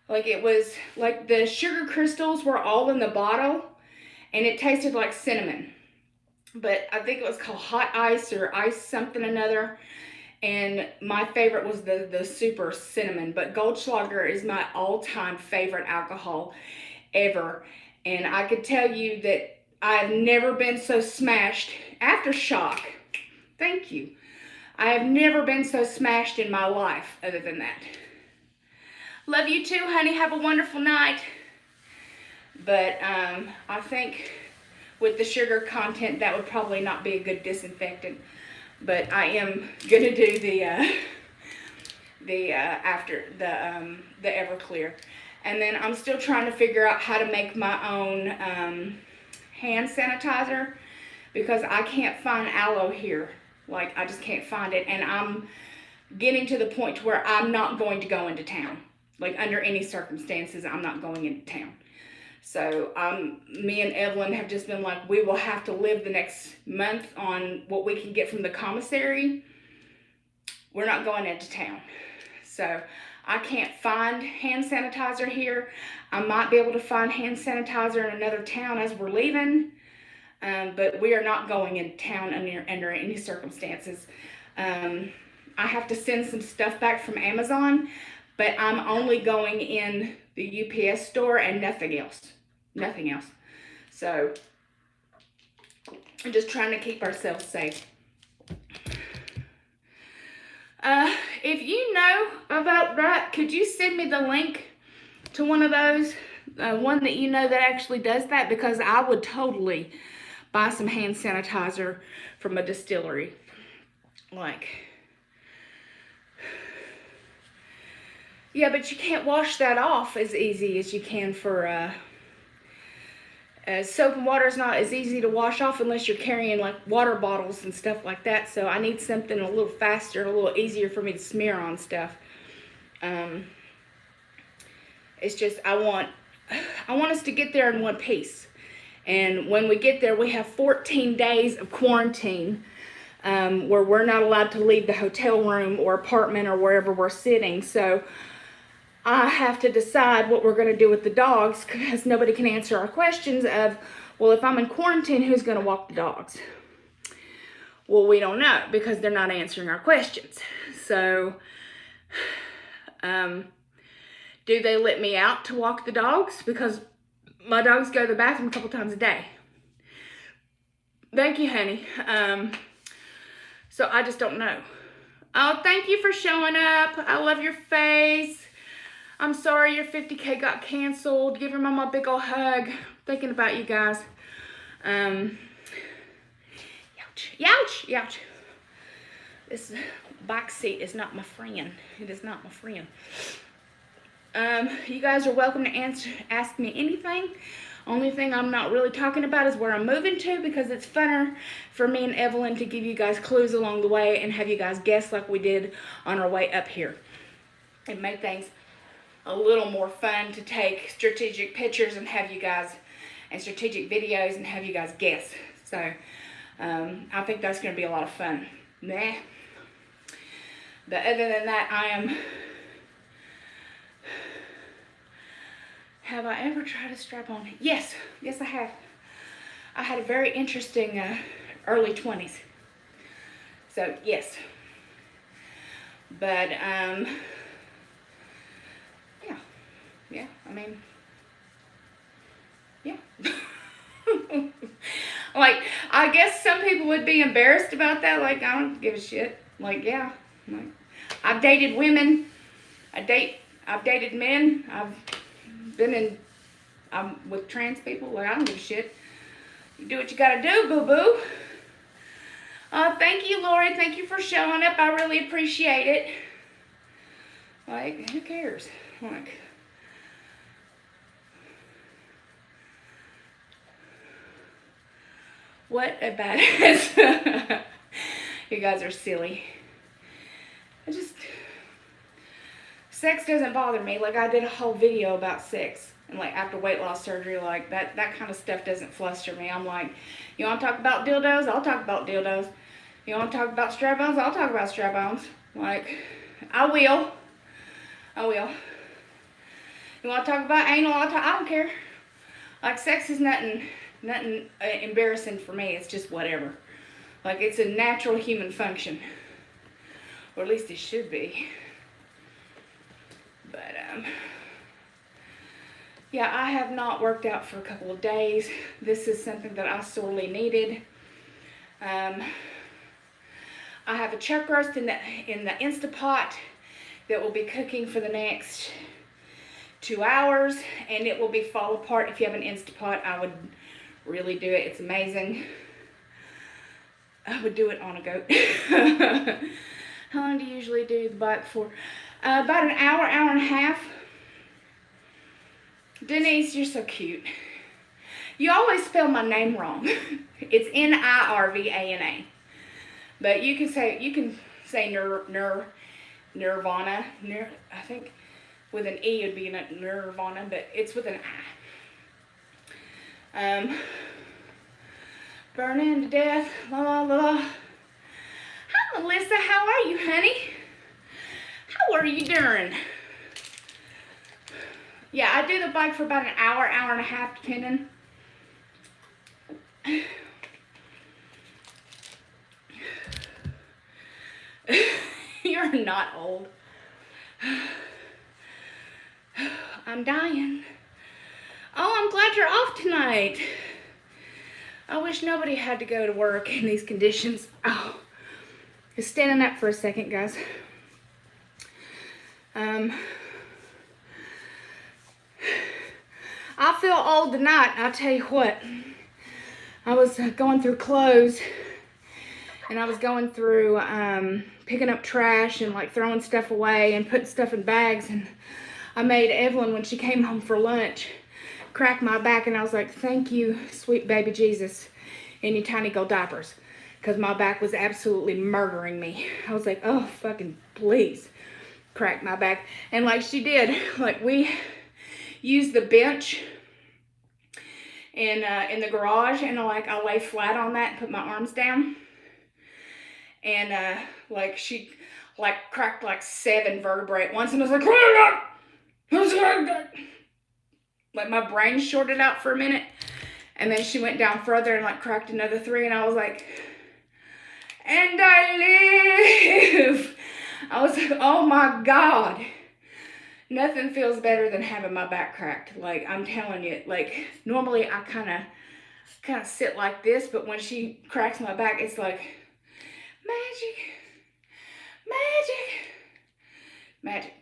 Like it was, like the sugar crystals were all in the bottle and it tasted like cinnamon. But I think it was called hot ice or ice something another. And my favorite was the super cinnamon, but Goldschlager is my all-time favorite alcohol ever. And I could tell you that I've never been so smashed after shock. Thank you. I have never been so smashed in my life other than that. Love you too, honey. Have a wonderful night. But I think with the sugar content, that would probably not be a good disinfectant. But I am gonna do the Everclear, and then I'm still trying to figure out how to make my own hand sanitizer, because I can't find aloe here. Like, I just can't find it, and I'm getting to the point to where I'm not going to go into town. Like, under any circumstances, I'm not going into town. So me and Evelyn have just been like, we will have to live the next month on what we can get from the commissary. We're not going into town. So I can't find hand sanitizer here. I might be able to find hand sanitizer in another town as we're leaving. But we are not going into town under any circumstances. I have to send some stuff back from Amazon, but I'm only going in the UPS store and nothing else. Nothing else. So I'm just trying to keep ourselves safe. If you know about that, could you send me the link to one of those? One that you know that actually does that, because I would totally buy some hand sanitizer from a distillery. Like, yeah, but you can't wash that off as easy as you can for soap and water is not as easy to wash off unless you're carrying like water bottles and stuff like that. So I need something a little faster, a little easier for me to smear on stuff. It's just I want us to get there in one piece. And when we get there, we have 14 days of quarantine where we're not allowed to leave the hotel room or apartment or wherever we're sitting. So I have to decide what we're going to do with the dogs, because nobody can answer our questions of, well, if I'm in quarantine, who's going to walk the dogs? Well, we don't know, because they're not answering our questions. So, do they let me out to walk the dogs? Because my dogs go to the bathroom a couple times a day. Thank you, honey. So I just don't know. Oh, thank you for showing up. I love your face. I'm sorry your 50K got canceled. Give your mama a big ol' hug. Thinking about you guys. Youch, youch, youch. This back seat is not my friend. It is not my friend. You guys are welcome to ask me anything. Only thing I'm not really talking about is where I'm moving to, because it's funner for me and Evelyn to give you guys clues along the way and have you guys guess like we did on our way up here. It made things a little more fun to take strategic pictures and have you guys, and strategic videos and have you guys guess. So I think that's going to be a lot of fun. Nah. But other than that, have I ever tried a strap-on? Yes, yes I have. I had a very interesting early 20s. So yes. But yeah, I mean, yeah. Like, I guess some people would be embarrassed about that. Like, I don't give a shit. Like, yeah. Like, I've dated women. I've dated men. I'm with trans people. Like, I don't give a shit. You do what you gotta do, boo-boo. Thank you, Lori. Thank you for showing up. I really appreciate it. Like, who cares? Like, what a badass. You guys are silly. Sex doesn't bother me. Like, I did a whole video about sex. And, like, after weight loss surgery, like, that kind of stuff doesn't fluster me. I'm like, you want to talk about dildos? I'll talk about dildos. You want to talk about strap-ons? I'll talk about strap-ons. Like, I will. You want to talk about anal? I don't care. Like, sex is nothing embarrassing for me. It's just whatever. Like, it's a natural human function. Or at least it should be. But, yeah, I have not worked out for a couple of days. This is something that I sorely needed. I have a chuck roast in the Instapot that will be cooking for the next 2 hours, and it will be fall apart. If you have an Instapot, I would really do it. It's amazing. I would do it on a goat. How long do you usually do the bike for? About an hour, hour and a half. Denise, you're so cute. You always spell my name wrong. It's Nirvana. But you can say Nirvana. I think with an E would be Nirvana, but it's with an I. Burning to death. La la la. Hi, Melissa. How are you, honey? How are you doing? Yeah, I do the bike for about an hour, hour and a half, depending. You're not old. I'm dying. Oh, I'm glad you're off tonight. I wish nobody had to go to work in these conditions. Oh, just standing up for a second, guys. I feel old tonight. I'll tell you what. I was going through clothes, and I was going through picking up trash and like throwing stuff away and putting stuff in bags, and I made Evelyn, when she came home for lunch, crack my back, and I was like, thank you, sweet baby Jesus, in your tiny gold diapers, because my back was absolutely murdering me. I was like, oh, fucking please, crack my back. And like she did, like we used the bench in the garage, and like I lay flat on that and put my arms down, and like she like cracked like 7 vertebrae at once, and I was like, like my brain shorted out for a minute, and then she went down further and like cracked another 3, and I was like, and I live. I was like, oh my God. Nothing feels better than having my back cracked. Like, I'm telling you, like, normally I kind of sit like this, but when she cracks my back, it's like, magic, magic, magic.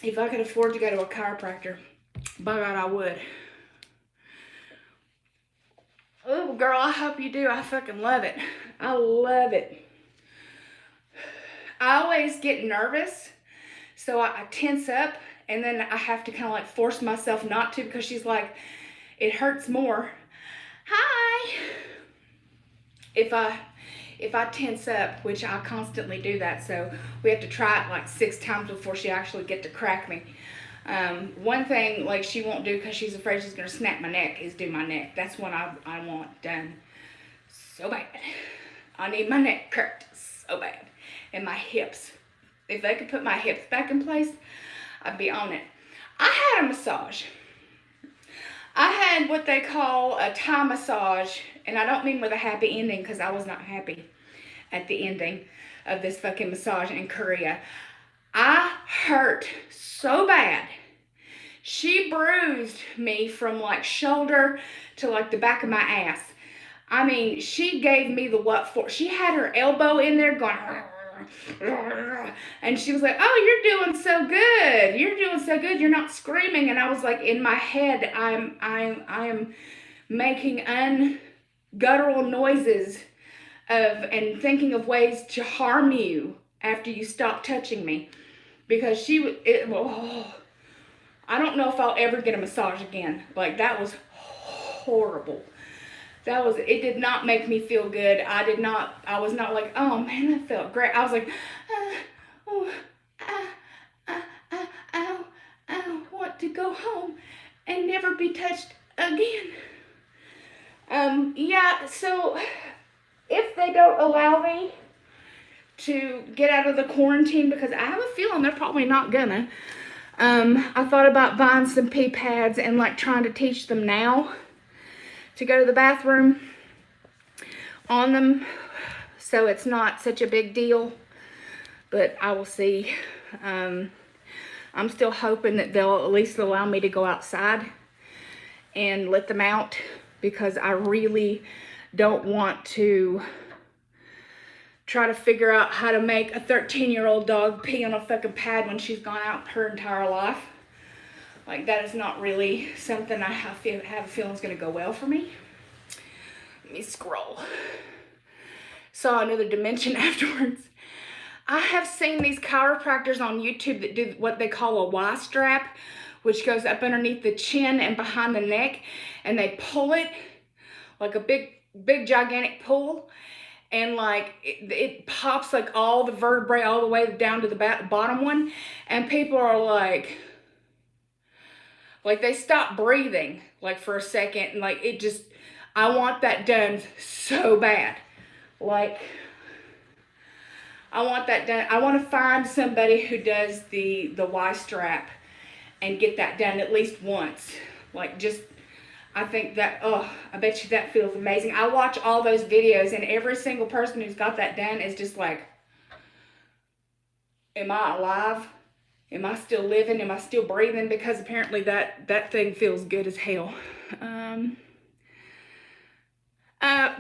If I could afford to go to a chiropractor, by God, I would. girl, I hope you do. I fucking love it. I love it. I always get nervous, so I tense up, and then I have to kind of like force myself not to, because she's like, it hurts more. Hi. If I tense up, which I constantly do that, so we have to try it like 6 times before she actually get to crack me. One thing like she won't do, because she's afraid she's gonna snap my neck, is do my neck. That's what I want done so bad. I need my neck cracked so bad, and my hips. If they could put my hips back in place, I'd be on it. I had a massage. I had what they call a Thai massage, and I don't mean with a happy ending, because I was not happy at the ending of this fucking massage in Korea. I hurt so bad. She bruised me from like shoulder to like the back of my ass. I mean, she gave me the what for. She had her elbow in there going, and she was like, oh, you're doing so good. You're doing so good. You're not screaming. And I was like, in my head, I am making unguttural noises and thinking of ways to harm you after you stop touching me. Because I don't know if I'll ever get a massage again. Like, that was horrible. It did not make me feel good. I was not like, oh man, that felt great. I was like, I want to go home and never be touched again. Yeah, so if they don't allow me to get out of the quarantine, because I have a feeling they're probably not gonna, I thought about buying some pee pads and like trying to teach them now to go to the bathroom on them, so it's not such a big deal, but I will see. I'm still hoping that they'll at least allow me to go outside and let them out, because I really don't want to try to figure out how to make a 13-year-old dog pee on a fucking pad when she's gone out her entire life. Like, that is not really something I have a feeling is going to go well for me. Let me scroll. Saw another dimension afterwards. I have seen these chiropractors on YouTube that do what they call a Y strap, which goes up underneath the chin and behind the neck, and they pull it like a big gigantic pull, and like it pops like all the vertebrae all the way down to the bottom one, and people are like they stop breathing like for a second, and like it just, I want that done so bad. Like, I want that done. I want to find somebody who does the Y strap and get that done at least once. Like, just, I think that, oh, I bet you that feels amazing. I watch all those videos, and every single person who's got that done is just like, am I alive? Am I still living? Am I still breathing? Because apparently that thing feels good as hell.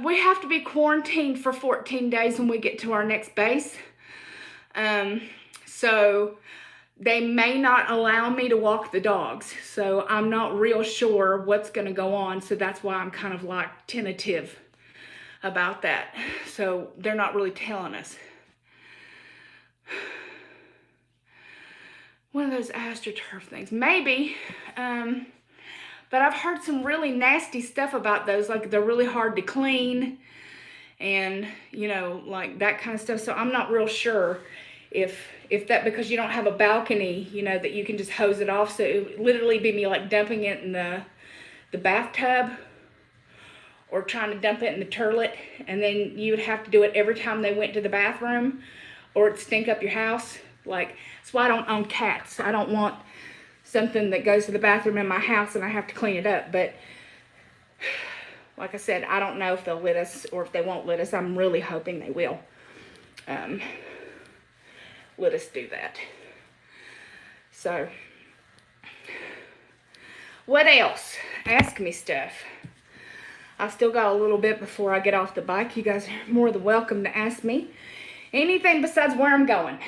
We have to be quarantined for 14 days when we get to our next base. So they may not allow me to walk the dogs. So I'm not real sure what's going to go on. So that's why I'm kind of like tentative about that. So they're not really telling us. One of those AstroTurf things. Maybe. But I've heard some really nasty stuff about those. Like, they're really hard to clean. And, you know, like that kind of stuff. So I'm not real sure if that, because you don't have a balcony, you know, that you can just hose it off. So it would literally be me like dumping it in the bathtub, or trying to dump it in the toilet. And then you would have to do it every time they went to the bathroom, or it'd stink up your house. Like, that's why I don't own cats. I don't want something that goes to the bathroom in my house and I have to clean it up. But like I said, I don't know if they'll let us or if they won't let us. I'm really hoping they will let us do that. So, what else? Ask me stuff. I still got a little bit before I get off the bike. You guys are more than welcome to ask me anything besides where I'm going.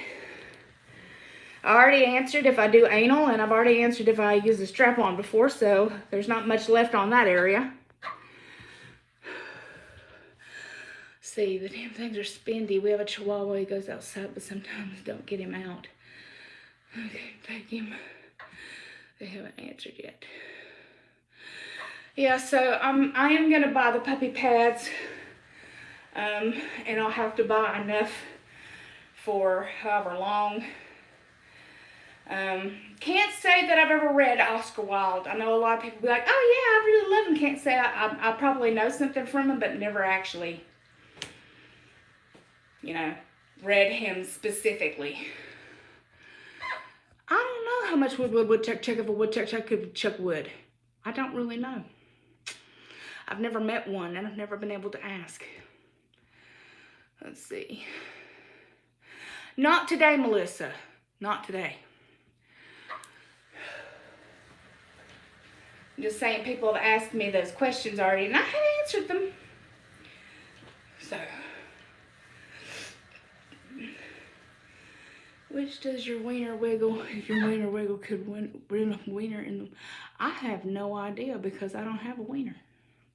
I already answered if I do anal, and I've already answered if I use a strap-on before, so there's not much left on that area. see, the damn things are spendy. We have a Chihuahua. He goes outside, but sometimes don't get him out. Okay, take him. They haven't answered yet. Yeah, so I am gonna buy the puppy pads, and I'll have to buy enough for however long. Can't say that I've ever read Oscar Wilde. I know a lot of people be like, oh yeah, I really love him. Can't say I probably know something from him, but never actually, you know, read him specifically. I don't know how much woodchuck if a woodchuck could chuck wood. I don't really know. I've never met one, and I've never been able to ask. Let's see. Not today, Melissa. Not today. I'm just saying, people have asked me those questions already, and I have answered them. So, which does your wiener wiggle? If your wiener wiggle could win a wiener in them. I have no idea because I don't have a wiener.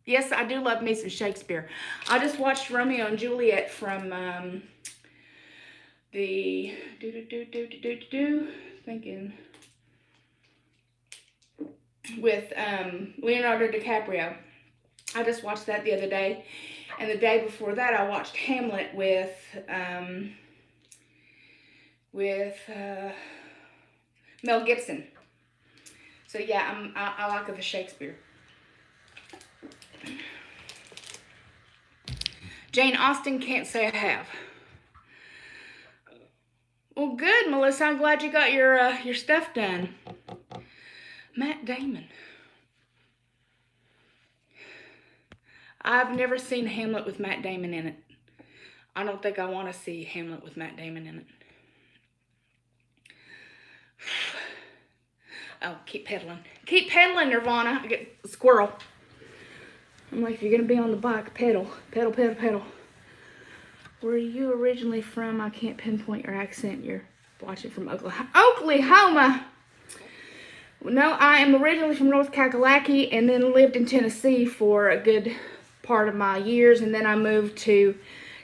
Yes, I do love me some Shakespeare. I just watched Romeo and Juliet from thinking with Leonardo DiCaprio. I just watched that the other day, and the day before that I watched Hamlet with Mel Gibson. So yeah, I like the Shakespeare. Jane Austen, can't say I have. Well, good, Melissa. I'm glad you got your stuff done. Matt Damon. I've never seen Hamlet with Matt Damon in it. I don't think I want to see Hamlet with Matt Damon in it. Oh, keep pedaling. Keep pedaling, Nirvana. I get a squirrel. I'm like, if you're going to be on the bike, pedal. Pedal, pedal, pedal. Where are you originally from? I can't pinpoint your accent. You're watching from Oklahoma. No, I am originally from North Kakalaki and then lived in Tennessee for a good part of my years. And then I moved to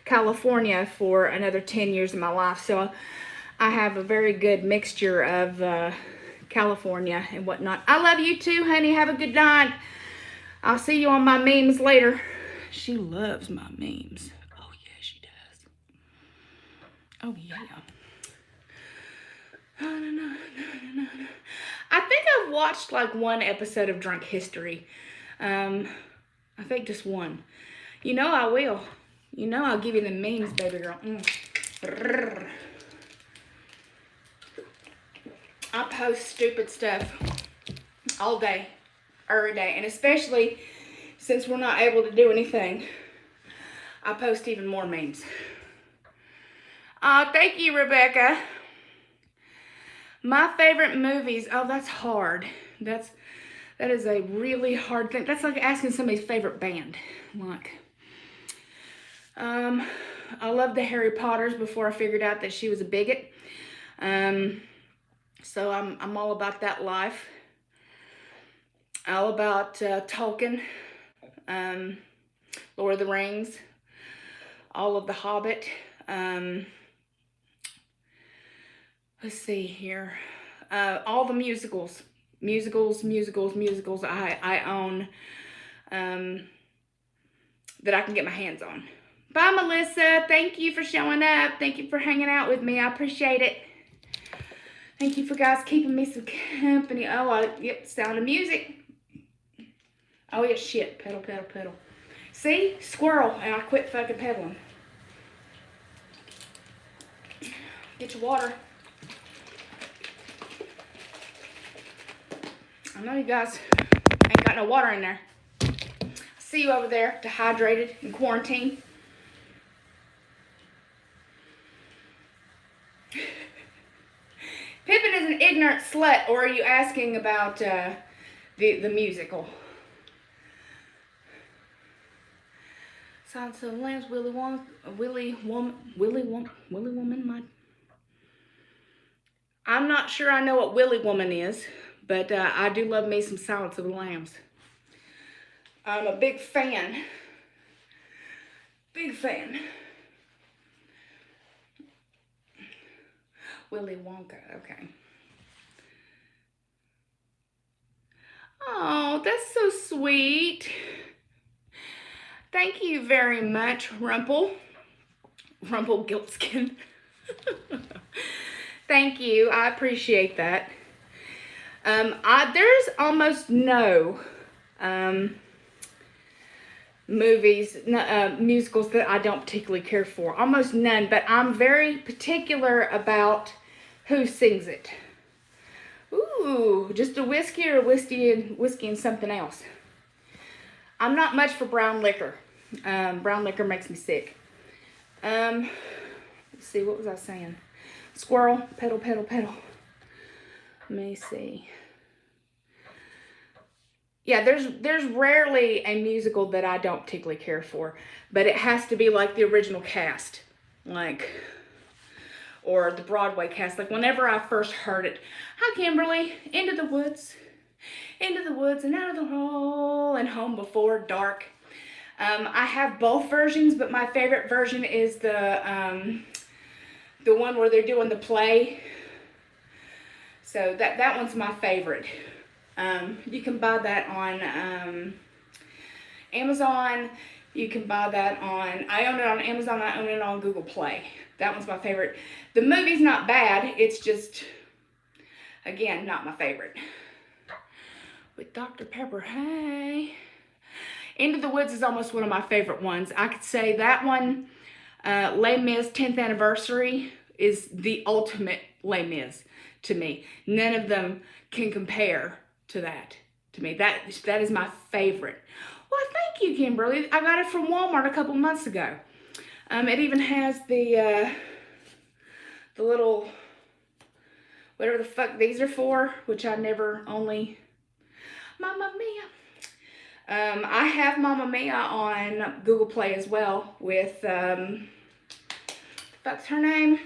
California for another 10 years of my life. So I have a very good mixture of California and whatnot. I love you too, honey. Have a good night. I'll see you on my memes later. She loves my memes. Oh, yeah, she does. Oh, yeah. No. I think I've watched like one episode of Drunk History. I think just one. You know I will. You know I'll give you the memes, baby girl. I post stupid stuff all day, every day, and especially since we're not able to do anything, I post even more memes. Thank you, Rebecca. My favorite movies. Oh, that's hard. That is a really hard thing. That's like asking somebody's favorite band. Like, I loved the Harry Potters before I figured out that she was a bigot. So I'm all about that life. All about Tolkien, Lord of the Rings, all of The Hobbit. Let's see here. All the musicals I own that I can get my hands on. Bye, Melissa. Thank you for showing up. Thank you for hanging out with me. I appreciate it. Thank you for guys keeping me some company. Oh, yep, Sound of Music. Oh, yeah, shit. Pedal, pedal, pedal. See? Squirrel. And I quit fucking pedaling. Get your water. I know you guys ain't got no water in there. See you over there, dehydrated in quarantine. Pippin is an ignorant slut, or are you asking about the musical? Silence of the Lambs, Willy Woman. I'm not sure I know what Willy Woman is, but I do love me some Silence of the Lambs. I'm a big fan. Big fan. Willy Wonka, okay. Oh, that's so sweet. Thank you very much, Rumpelstiltskin. Thank you, I appreciate that. There's almost no musicals that I don't particularly care for. Almost none, but I'm very particular about who sings it. Ooh, just a whiskey or whiskey and something else. I'm not much for brown liquor. Brown liquor makes me sick. Let's see, what was I saying? Squirrel, pedal, pedal, pedal. Let me see. Yeah, there's rarely a musical that I don't particularly care for, but it has to be like the original cast, like, or the Broadway cast. Like whenever I first heard it, hi Kimberly, into the woods and out of the hole and home before dark. I have both versions, but my favorite version is the one where they're doing the play. So that one's my favorite. You can buy that on Amazon. You can buy that on, I own it on Amazon, I own it on Google Play. That one's my favorite. The movie's not bad, it's just, again, not my favorite. With Dr. Pepper, hey. Into the Woods is almost one of my favorite ones. I could say that one, Les Mis 10th Anniversary is the ultimate Les Mis to me. None of them can compare to that. To me, that is my favorite. Well, thank you, Kimberly. I got it from Walmart a couple months ago. It even has the little, whatever the fuck these are for, which I never only, Mamma Mia. I have Mamma Mia on Google Play as well with, what's her name?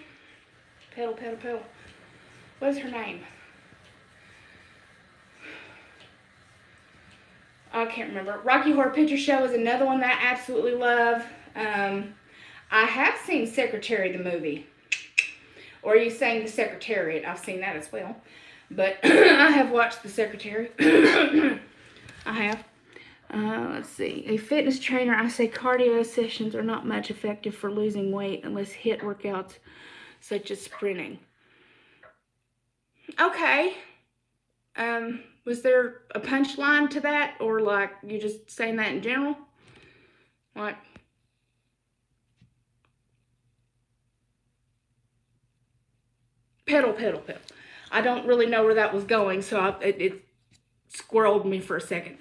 Pedal, pedal, pedal. What is her name? I can't remember. Rocky Horror Picture Show is another one that I absolutely love. I have seen Secretary the movie. Or are you saying The Secretariat? I've seen that as well. But I have watched The Secretary. I have. Let's see. A fitness trainer, I say cardio sessions are not much effective for losing weight unless HIIT workouts such as sprinting. Okay. Was there a punchline to that, or like you just saying that in general? Like, pedal, pedal, pedal. I don't really know where that was going, so it squirreled me for a second.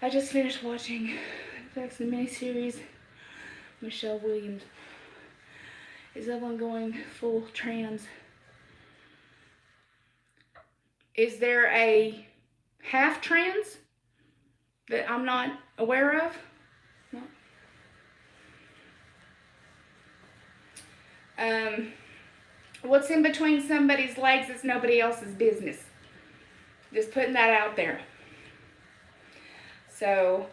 I just finished watching the miniseries. Michelle Williams is up on going full trans. Is there a half trans that I'm not aware of? No. What's in between somebody's legs is nobody else's business. Just putting that out there. So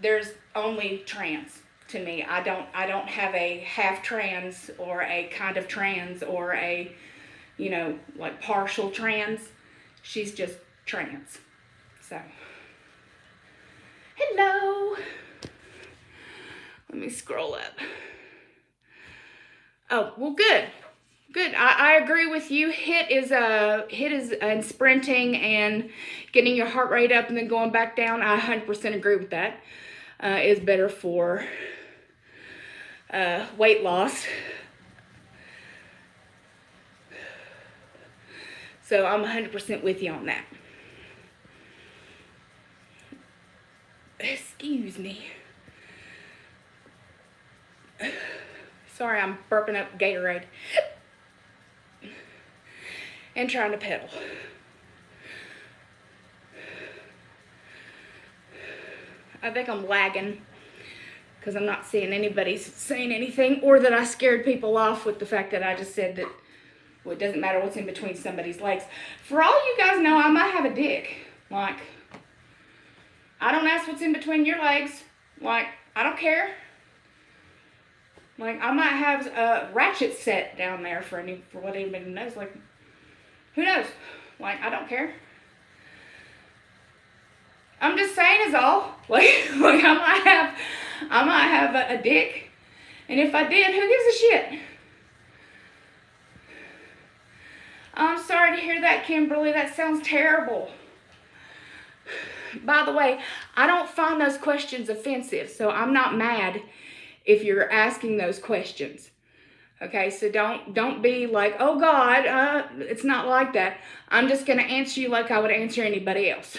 there's only trans to me. I don't have a half trans or a kind of trans or a, you know, like partial trans. She's just trans. So, hello. Let me scroll up. Oh, well, good. Good. I agree with you. HIIT is in sprinting and getting your heart rate up and then going back down. I 100% agree with that. Is better for weight loss. So I'm 100% with you on that. Excuse me. Sorry, I'm burping up Gatorade. And trying to pedal. I think I'm lagging because I'm not seeing anybody saying anything, or that I scared people off with the fact that I just said that, well, it doesn't matter what's in between somebody's legs. For all you guys know, I might have a dick. Like, I don't ask what's in between your legs. Like, I don't care. Like, I might have a ratchet set down there for what anybody knows. Like, who knows? Like, I don't care. I'm just saying is all. Like I might have a dick. And if I did, who gives a shit? I'm sorry to hear that, Kimberly. That sounds terrible. By the way, I don't find those questions offensive, so I'm not mad if you're asking those questions. Okay, so don't be like, oh God, it's not like that. I'm just going to answer you like I would answer anybody else.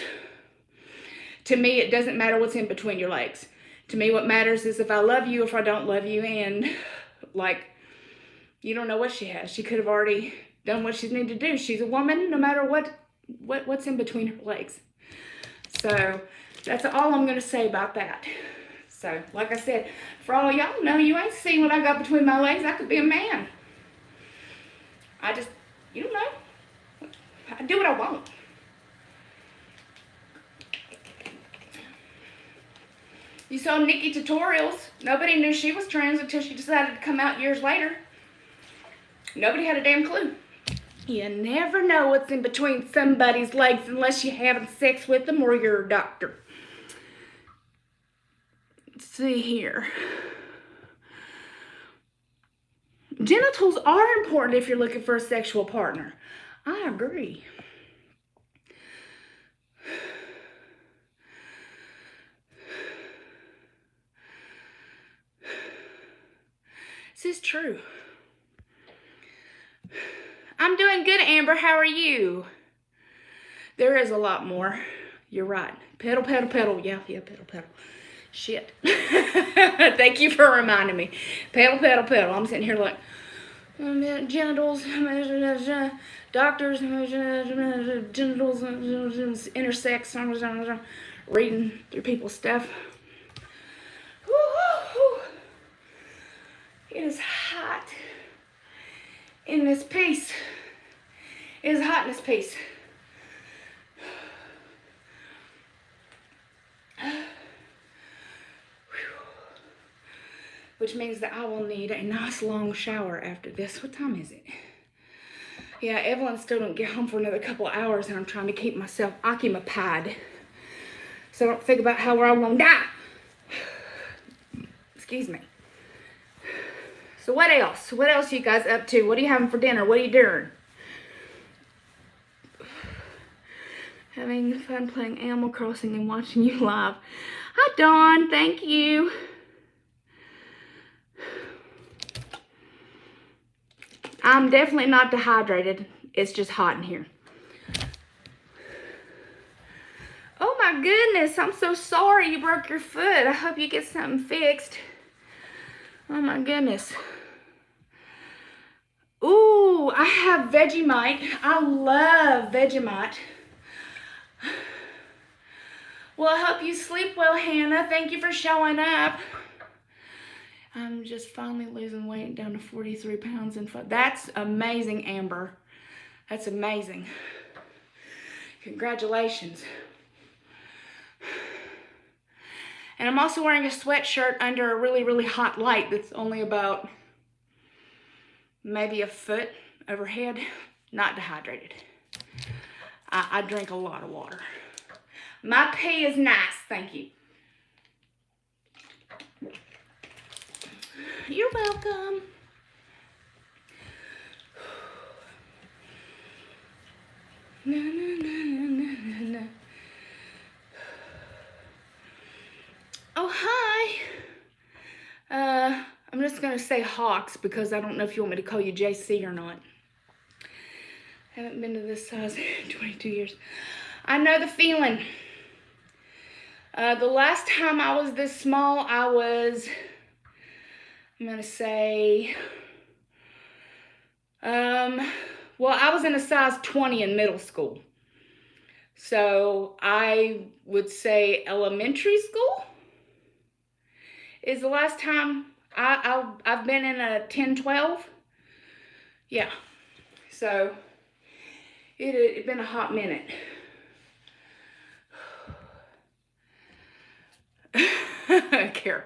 To me, it doesn't matter what's in between your legs. To me, what matters is if I love you, if I don't love you, and like, you don't know what she has. She could have already done what she needed to do. She's a woman, no matter what's in between her legs. So that's all I'm going to say about that. So, like I said, for all of y'all know, you ain't seen what I got between my legs. I could be a man. You don't know. I do what I want. You saw Nikki tutorials. Nobody knew she was trans until she decided to come out years later. Nobody had a damn clue. You never know what's in between somebody's legs unless you're having sex with them or you're a doctor. Let's see here. Genitals are important if you're looking for a sexual partner. I agree. This is true. I'm doing good, Amber. How are you? There is a lot more. You're right. Pedal, pedal, pedal. Yeah, pedal, pedal. Shit. Thank you for reminding me. Pedal, pedal, pedal. I'm sitting here like, genitals, doctors, genitals, intersex, reading through people's stuff. It is hot in this piece. It is hot in this piece. Which means that I will need a nice long shower after this. What time is it? Yeah, Evelyn still don't get home for another couple of hours, and I'm trying to keep myself occupied so I don't think about how we're all gonna die. Excuse me. So what else? What else are you guys up to? What are you having for dinner? What are you doing? Having fun playing Animal Crossing and watching you live. Hi, Dawn. Thank you. I'm definitely not dehydrated. It's just hot in here. Oh my goodness. I'm so sorry you broke your foot. I hope you get something fixed. Oh my goodness. Ooh, I have Vegemite. I love Vegemite. Well, I hope you sleep well, Hannah. Thank you for showing up. I'm just finally losing weight down to 43 pounds. That's amazing, Amber. That's amazing. Congratulations. And I'm also wearing a sweatshirt under a really, really hot light that's only about maybe a foot overhead. Not dehydrated. I drink a lot of water. My pee is nice, thank you. You're welcome. Na, na, na, na, na, na. Oh, hi. I'm just going to say Hawks because I don't know if you want me to call you JC or not. I haven't been to this size in 22 years. I know the feeling. The last time I was this small, I was, I'm going to say, well, I was in a size 20 in middle school. So I would say elementary school is the last time I've been in a 10, 12. Yeah. So it had been a hot minute. Carol.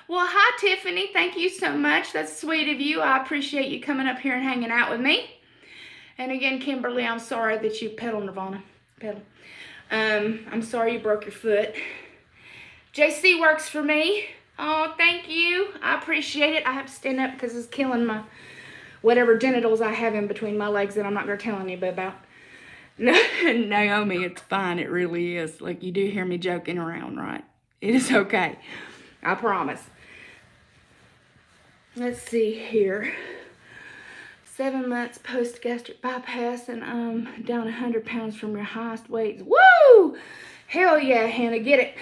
Well, hi, Tiffany. Thank you so much. That's sweet of you. I appreciate you coming up here and hanging out with me. And again, Kimberly, I'm sorry that you pedal, Nirvana. Pedal. I'm sorry you broke your foot. JC works for me. Oh, thank you. I appreciate it. I have to stand up because it's killing my whatever genitals I have in between my legs that I'm not going to tell anybody about. Naomi, it's fine. It really is. Like, you do hear me joking around, right? It is okay. I promise. Let's see here. 7 months post-gastric bypass, and down 100 pounds from your highest weights. Woo! Hell yeah, Hannah, get it.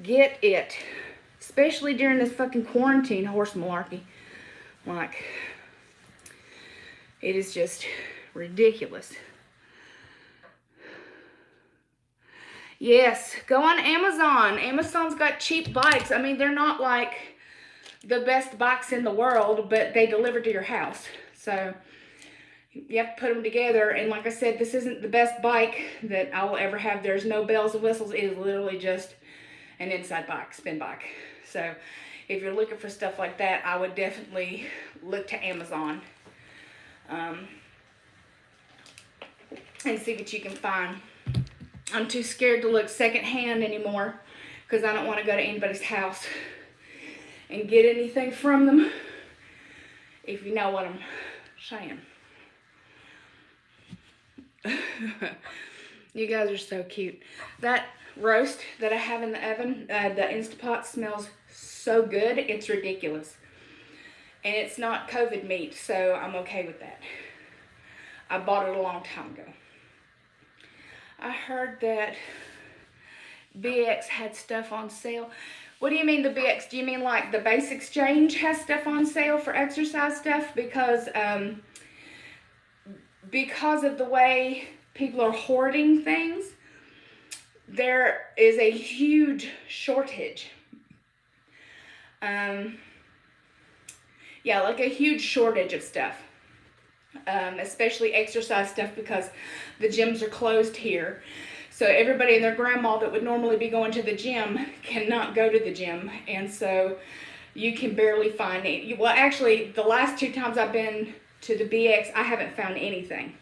Get it. Especially during this fucking quarantine horse malarkey. Like, it is just ridiculous. Yes, go on Amazon. Amazon's got cheap bikes. I mean, they're not like the best bikes in the world, but they deliver to your house. So you have to put them together. And like I said, this isn't the best bike that I will ever have. There's no bells and whistles. It is literally just an inside bike, spin bike. So if you're looking for stuff like that, I would definitely look to Amazon and see what you can find. I'm too scared to look secondhand anymore because I don't want to go to anybody's house and get anything from them, if you know what I'm saying. You guys are so cute. That roast that I have in the oven, the Instapot, smells so good, it's ridiculous. And it's not COVID meat, so I'm okay with that. I bought it a long time ago. I heard that BX had stuff on sale. What do you mean the BX? Do you mean like the Base Exchange has stuff on sale for exercise stuff? Because of the way people are hoarding things, there is a huge shortage. Yeah, like a huge shortage of stuff. Especially exercise stuff because the gyms are closed here. So everybody and their grandma that would normally be going to the gym cannot go to the gym. And so you can barely find it. Well, actually, the last 2 times I've been to the BX, I haven't found anything.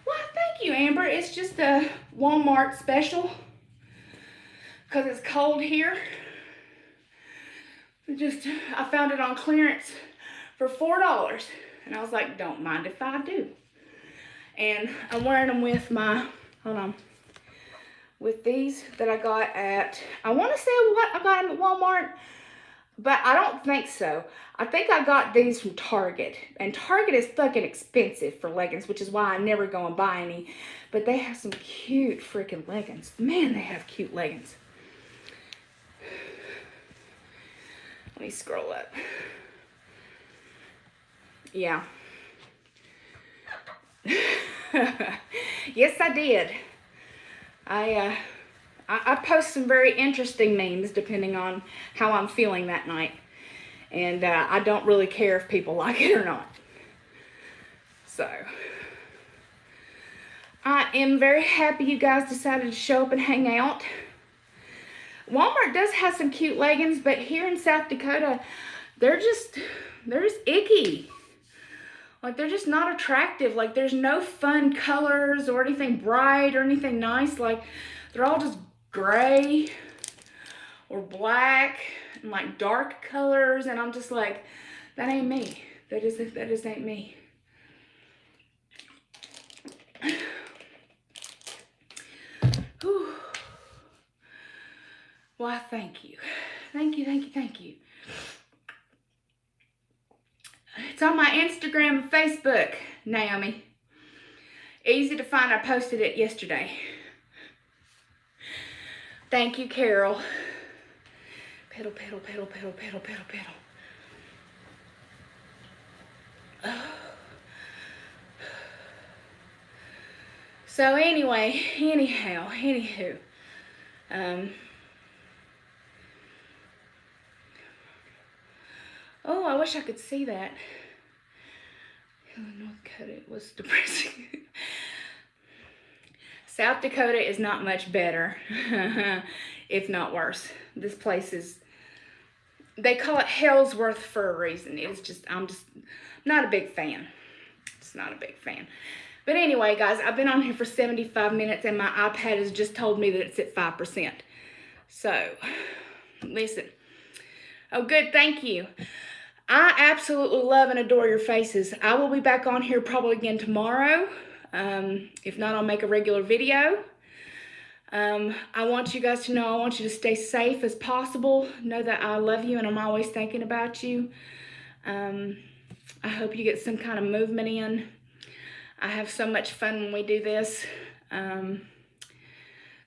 Well, thank you, Amber. It's just a Walmart special because it's cold here. I found it on clearance for $4. And I was like, don't mind if I do. And I'm wearing them with my, hold on, with these that I got at, I want to say what I got them at Walmart, but I don't think so. I think I got these from Target. And Target is fucking expensive for leggings, which is why I never go and buy any. But they have some cute freaking leggings. Man, they have cute leggings. Let me scroll up. Yeah. Yes, I did. I post some very interesting memes depending on how I'm feeling that night. And I don't really care if people like it or not. So, I am very happy you guys decided to show up and hang out. Walmart does have some cute leggings, but here in South Dakota, they're just icky. Like, they're just not attractive. Like, there's no fun colors or anything bright or anything nice. Like, they're all just gray or black and, like, dark colors. And I'm just like, that ain't me. That just ain't me. Whew. Why, thank you. Thank you, thank you, thank you. It's on my Instagram and Facebook, Naomi. Easy to find. I posted it yesterday. Thank you, Carol. Pedal, pedal, pedal, pedal, pedal, pedal, pedal. Oh. So anyway, anywho. Oh, I wish I could see that. North Dakota, it was depressing. South Dakota is not much better, if not worse. This place is, they call it Hellsworth for a reason. It's just, I'm just not a big fan. It's not a big fan. But anyway, guys, I've been on here for 75 minutes and my iPad has just told me that it's at 5%. So, listen. Oh, good, thank you. I absolutely love and adore your faces. I will be back on here probably again tomorrow. If not, I'll make a regular video. I want you guys to know, I want you to stay safe as possible. Know that I love you and I'm always thinking about you. I hope you get some kind of movement in. I have so much fun when we do this.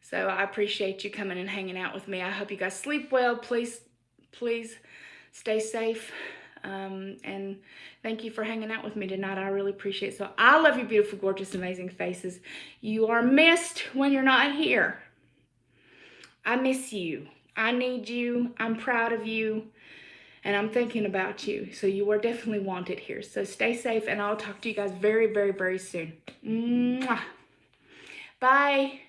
So I appreciate you coming and hanging out with me. I hope you guys sleep well. Please stay safe. And thank you for hanging out with me tonight. I really appreciate it. So I love you, beautiful, gorgeous, amazing faces. You are missed when you're not here. I miss you. I need you. I'm proud of you. And I'm thinking about you. So you are definitely wanted here. So stay safe and I'll talk to you guys very, very, very soon. Mwah. Bye.